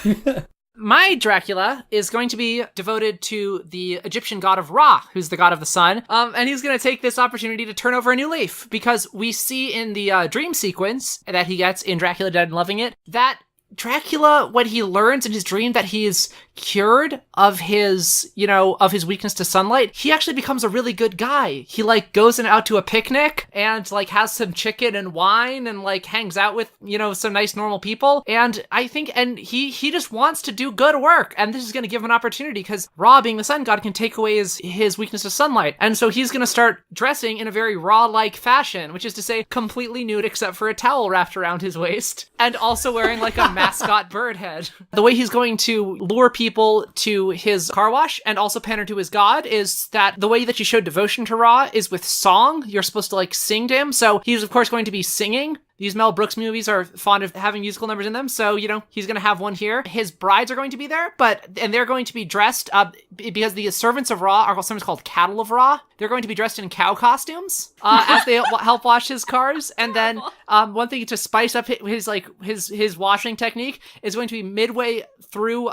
My Dracula is going to be devoted to the Egyptian god of Ra, who's the god of the sun, and he's going to take this opportunity to turn over a new leaf, because we see in the dream sequence that he gets in Dracula Dead and Loving It, that Dracula, when he learns in his dream that he is cured of his, of his weakness to sunlight, he actually becomes a really good guy. He, like, goes out to a picnic and, like, has some chicken and wine and, like, hangs out with, some nice normal people. And I think, and he just wants to do good work. And this is going to give him an opportunity, because Ra, being the sun god, can take away his weakness to sunlight. And so he's going to start dressing in a very Ra-like fashion, which is to say completely nude except for a towel wrapped around his waist, and also wearing, like, a mascot bird head. The way he's going to lure people to his car wash and also pander to his god is that the way that you show devotion to Ra is with song. You're supposed to, like, sing to him. So he's, of course, going to be singing. These Mel Brooks movies are fond of having musical numbers in them, so, he's going to have one here. His brides are going to be there, and they're going to be dressed, because the servants of Ra are sometimes called cattle of Ra. They're going to be dressed in cow costumes, as they help wash his cars. And then, one thing to spice up his washing technique is going to be midway through,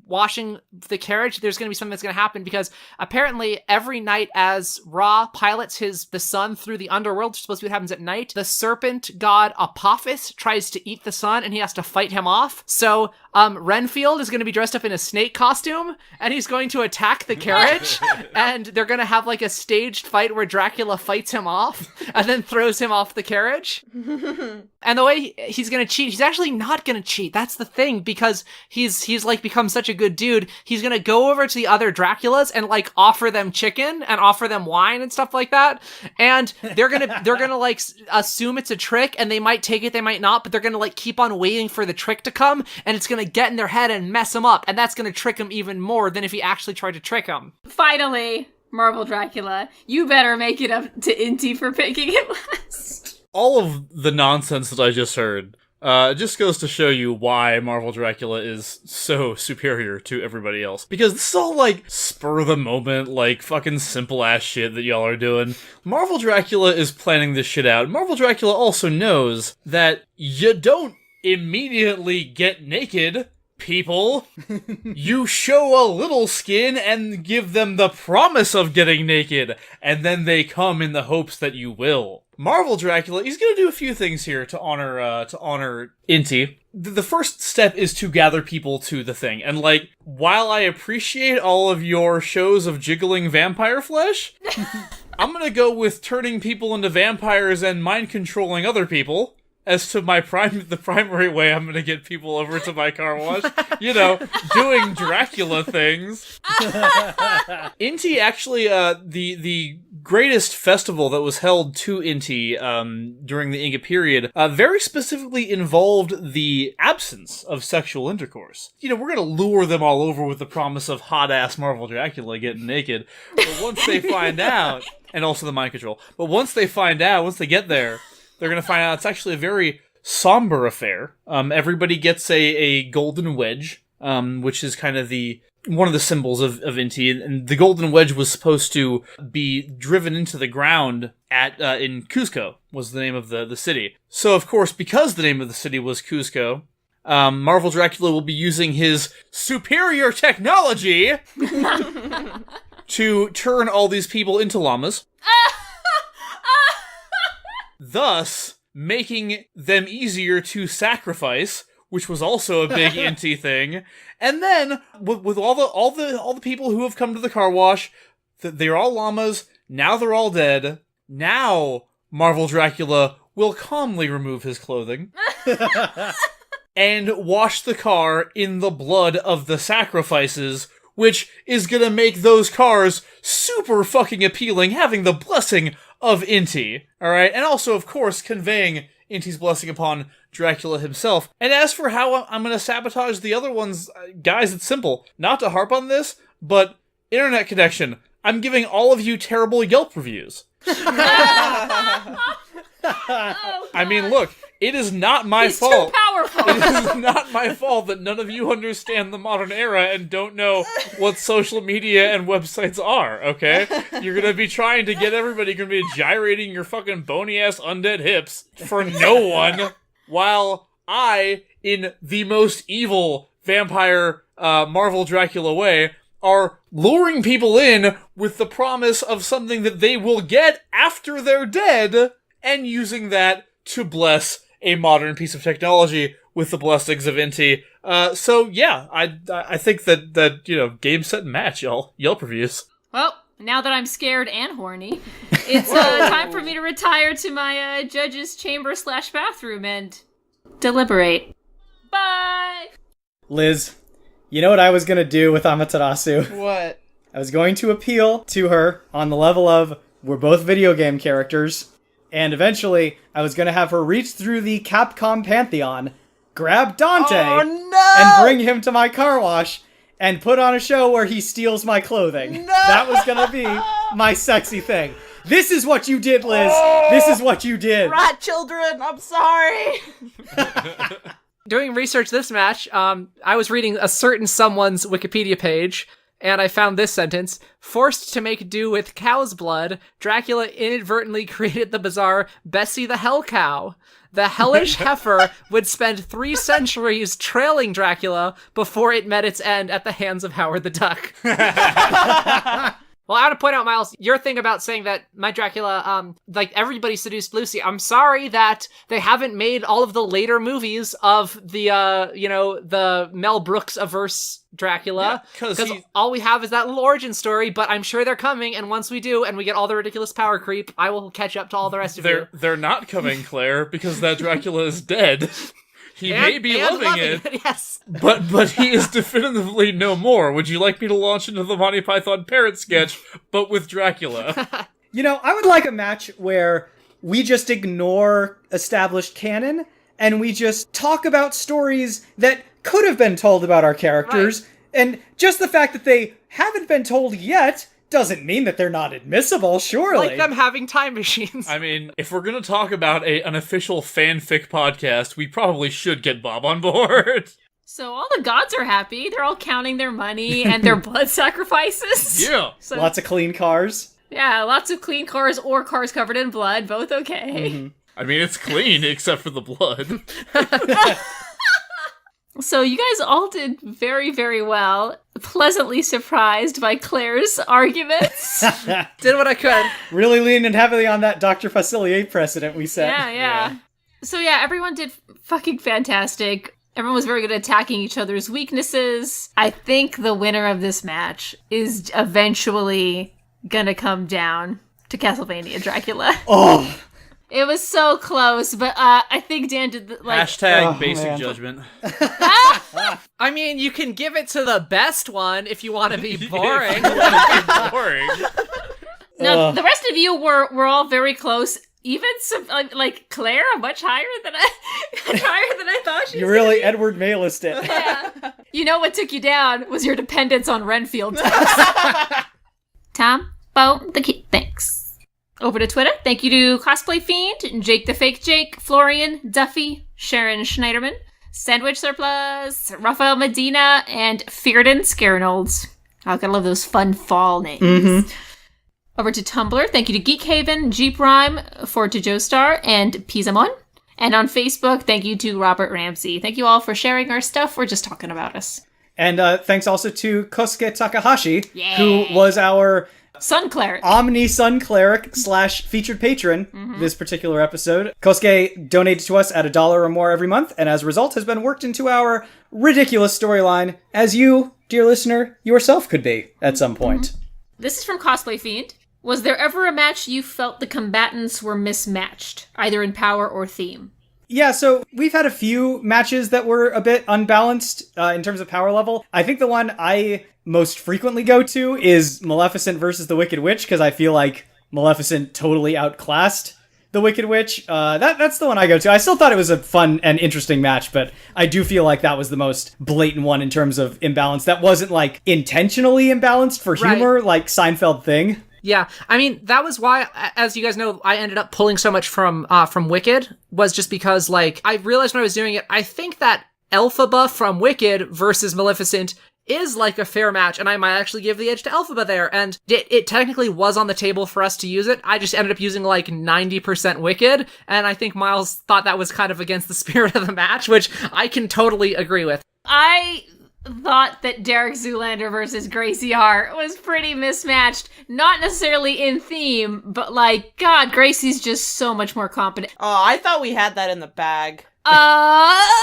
washing the carriage. There's going to be something that's going to happen, because apparently every night as Ra pilots the sun through the underworld, which is supposed to be what happens at night, the serpent god Apophis tries to eat the sun, and he has to fight him off. So Renfield is going to be dressed up in a snake costume, and he's going to attack the carriage, and they're going to have, like, a staged fight where Dracula fights him off and then throws him off the carriage. And the way he's going to cheat, he's actually not going to cheat. That's the thing, because he's like become such a good dude. He's going to go over to the other Draculas and, like, offer them chicken and offer them wine and stuff like that. And they're going to like assume it's a trick, and they might take it, they might not, but they're going to, like, keep on waiting for the trick to come, and it's going to get in their head and mess them up, and that's going to trick them even more than if he actually tried to trick them. Finally, Marvel Dracula, you better make it up to Inti for picking it last. All of the nonsense that I just heard just goes to show you why Marvel Dracula is so superior to everybody else. Because this is all, like, spur of the moment, like, fucking simple ass shit that y'all are doing. Marvel Dracula is planning this shit out. Marvel Dracula also knows that you don't immediately get naked, people. You show a little skin and give them the promise of getting naked, and then they come in the hopes that you will. Marvel Dracula, he's gonna do a few things here to honor Inti. The first step is to gather people to the thing. And, like, while I appreciate all of your shows of jiggling vampire flesh, I'm gonna go with turning people into vampires and mind-controlling other people. As to the primary way I'm gonna get people over to my car wash, doing Dracula things. Inti actually, the greatest festival that was held to Inti during the Inca period, very specifically involved the absence of sexual intercourse. We're gonna lure them all over with the promise of hot-ass Marvel Dracula getting naked, but once they find out, and also the mind control, but once they get there, they're going to find out it's actually a very somber affair. Everybody gets a golden wedge, which is kind of one of the symbols of Inti. And the golden wedge was supposed to be driven into the ground in Cusco, was the name of the city. So, of course, because the name of the city was Cusco, Marvel Dracula will be using his superior technology to turn all these people into llamas. Thus, making them easier to sacrifice, which was also a big Inti thing. And then, with all the people who have come to the car wash, they're all llamas. Now they're all dead. Now Marvel Dracula will calmly remove his clothing and wash the car in the blood of the sacrifices, which is gonna make those cars super fucking appealing, having the blessing of Inti, alright? And also, of course, conveying Inti's blessing upon Dracula himself. And as for how I'm gonna sabotage the other ones, guys, it's simple. Not to harp on this, but internet connection. I'm giving all of you terrible Yelp reviews. I mean, look, it is not my fault. Too powerful. It is not my fault that none of you understand the modern era and don't know what social media and websites are, okay? You're gonna be trying to get everybody, gonna be gyrating your fucking bony-ass undead hips for no one, while I, in the most evil vampire Marvel Dracula way, are luring people in with the promise of something that they will get after they're dead, and using that to bless a modern piece of technology with the blessings of Inti. So yeah, I think that game, set, and match, y'all. Yelp reviews. Well, now that I'm scared and horny, it's time for me to retire to my judge's chamber/bathroom and deliberate. Bye! Liz, you know what I was going to do with Amaterasu? What? I was going to appeal to her on the level of, we're both video game characters, and eventually I was going to have her reach through the Capcom Pantheon, grab Dante, and bring him to my car wash, and put on a show where he steals my clothing. No! That was going to be my sexy thing. This is what you did, Liz. This is what you did. Rat children, I'm sorry. Doing research this match, I was reading a certain someone's Wikipedia page, and I found this sentence. Forced to make do with cow's blood, Dracula inadvertently created the bizarre Bessie the Hell Cow. The hellish heifer would spend 3 centuries trailing Dracula before it met its end at the hands of Howard the Duck. Well, I want to point out, Miles, your thing about saying that my Dracula, everybody seduced Lucy. I'm sorry that they haven't made all of the later movies of the, the Mel Brooks-averse Dracula. Because all we have is that little origin story, but I'm sure they're coming, and once we do, and we get all the ridiculous power creep, I will catch up to all the rest of you. They're not coming, Claire, because that Dracula is dead. He may be loving it, yes. but he is definitively no more. Would you like me to launch into the Monty Python parrot sketch, but with Dracula? I would like a match where we just ignore established canon, and we just talk about stories that could have been told about our characters, right. And just the fact that they haven't been told yet doesn't mean that they're not admissible, surely. Like them having time machines. I mean, if we're gonna talk about an official fanfic podcast, we probably should get Bob on board. So all the gods are happy. They're all counting their money and their blood sacrifices. Yeah. So, lots of clean cars. Yeah, lots of clean cars or cars covered in blood. Both okay. Mm-hmm. I mean, it's clean except for the blood. So you guys all did very, very well. pleasantly surprised by Claire's arguments. Did what I could. Really leaning heavily on that Dr. Facilier precedent we set. Yeah. So yeah, everyone did fucking fantastic. Everyone was very good at attacking each other's weaknesses. I think the winner of this match is eventually gonna come down to Castlevania Dracula. Oh! It was so close, but I think Dan did Hashtag basic man. judgment. I mean, you can give it to the best one if you want to be boring. Boring. No, the rest of you were all very close. Even some like Claire, much higher than I thought she was. You really Edward Maylist it. Yeah. You know what took you down was your dependence on Renfield. Tom, Bo, the kid, thanks. Over to Twitter. Thank you to Cosplay Fiend, Jake the Fake Jake, Florian, Duffy, Sharon Schneiderman, Sandwich Surplus, Rafael Medina, and Fearden Scarenolds. I love those fun fall names. Mm-hmm. Over to Tumblr. Thank you to Geek Haven, Jeep Rhyme, Ford to Joestar, and Pizamon. And on Facebook, thank you to Robert Ramsey. Thank you all for sharing our stuff or just talking about us. And thanks also to Kosuke Takahashi, who was our Sun Cleric. Sun Cleric / featured patron this particular episode. Kosuke donated to us at $1 or more every month, and as a result has been worked into our ridiculous storyline, as you, dear listener, yourself could be at some point. This is from Cosplay Fiend. Was there ever a match you felt the combatants were mismatched, either in power or theme? Yeah, so we've had a few matches that were a bit unbalanced in terms of power level. I think the one I most frequently go to is Maleficent versus the Wicked Witch, because I feel like Maleficent totally outclassed the Wicked Witch. That's the one I go to. I still thought it was a fun and interesting match, but I do feel like that was the most blatant one in terms of imbalance. That wasn't, like, intentionally imbalanced for humor, like Seinfeld thing. Yeah, I mean, that was why, as you guys know, I ended up pulling so much from Wicked, was just because, like, I realized when I was doing it, I think that Elphaba from Wicked versus Maleficent is, like, a fair match, and I might actually give the edge to Elphaba there, and it technically was on the table for us to use it. I just ended up using, like, 90% Wicked, and I think Miles thought that was kind of against the spirit of the match, which I can totally agree with. I thought that Derek Zoolander versus Gracie Hart was pretty mismatched. Not necessarily in theme, but like, God, Gracie's just so much more competent. Oh, I thought we had that in the bag. I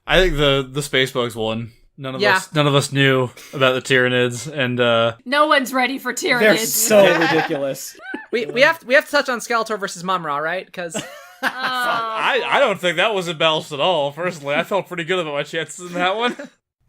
think the Space Bugs won. None of us knew about the Tyranids, and no one's ready for Tyranids. They're so ridiculous. We have to touch on Skeletor versus Mumra, right? Because I don't think that was imbalanced at all. Personally, I felt pretty good about my chances in that one.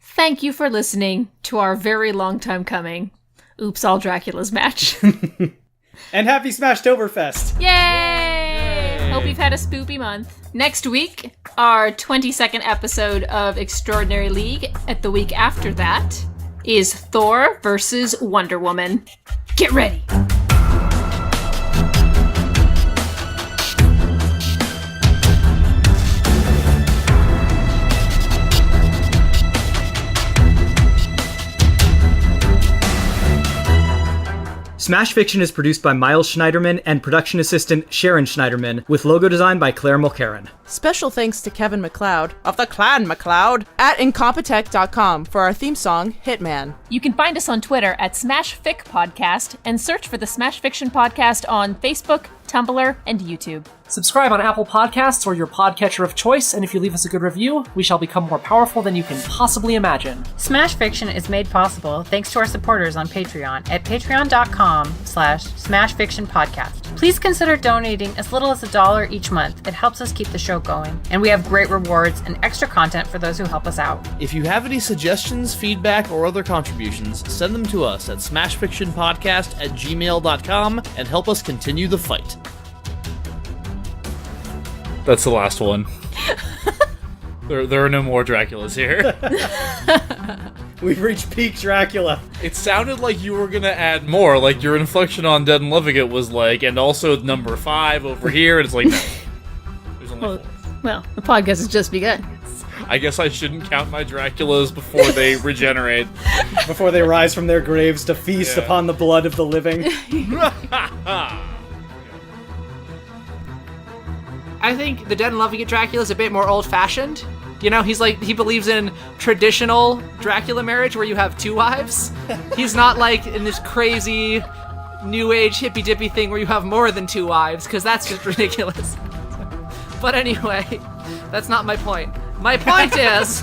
Thank you for listening to our very long time coming Oops All Dracula's match. And happy Smashtoberfest! Yay! Hope you've had a spoopy month. Next week, our 22nd episode of Extraordinary League. At the week after that is Thor versus Wonder Woman. Get ready! Smash Fiction is produced by Miles Schneiderman and production assistant Sharon Schneiderman, with logo design by Claire Mulcairn. Special thanks to Kevin MacLeod of the Clan MacLeod at Incompetech.com for our theme song, Hitman. You can find us on Twitter at SmashFic Podcast and search for the Smash Fiction Podcast on Facebook, Tumblr, and YouTube. subscribe on Apple Podcasts or your podcatcher of choice, and if you leave us a good review, we shall become more powerful than you can possibly imagine. Smash Fiction is made possible thanks to our supporters on Patreon at patreon.com/smashfictionpodcast. Please consider donating as little as $1 each month. It helps us keep the show going, and we have great rewards and extra content for those who help us out. If you have any suggestions, feedback, or other contributions, send them to us at smashfictionpodcast@gmail.com and help us continue the fight. That's the last one. There are no more Draculas here. We've reached peak Dracula. It sounded like you were gonna add more, like your inflection on Dead and Loving It was like, and also number 5 over here, and it's like, no. There's only 4. Well, the podcast has just begun. I guess I shouldn't count my Draculas before they regenerate. Before they rise from their graves to feast upon the blood of the living. I think the Dead and Loving It Dracula is a bit more old-fashioned. You know, he believes in traditional Dracula marriage where you have 2 wives. He's not like in this crazy new age hippy dippy thing where you have more than 2 wives, because that's just ridiculous. But anyway, that's not my point. My point is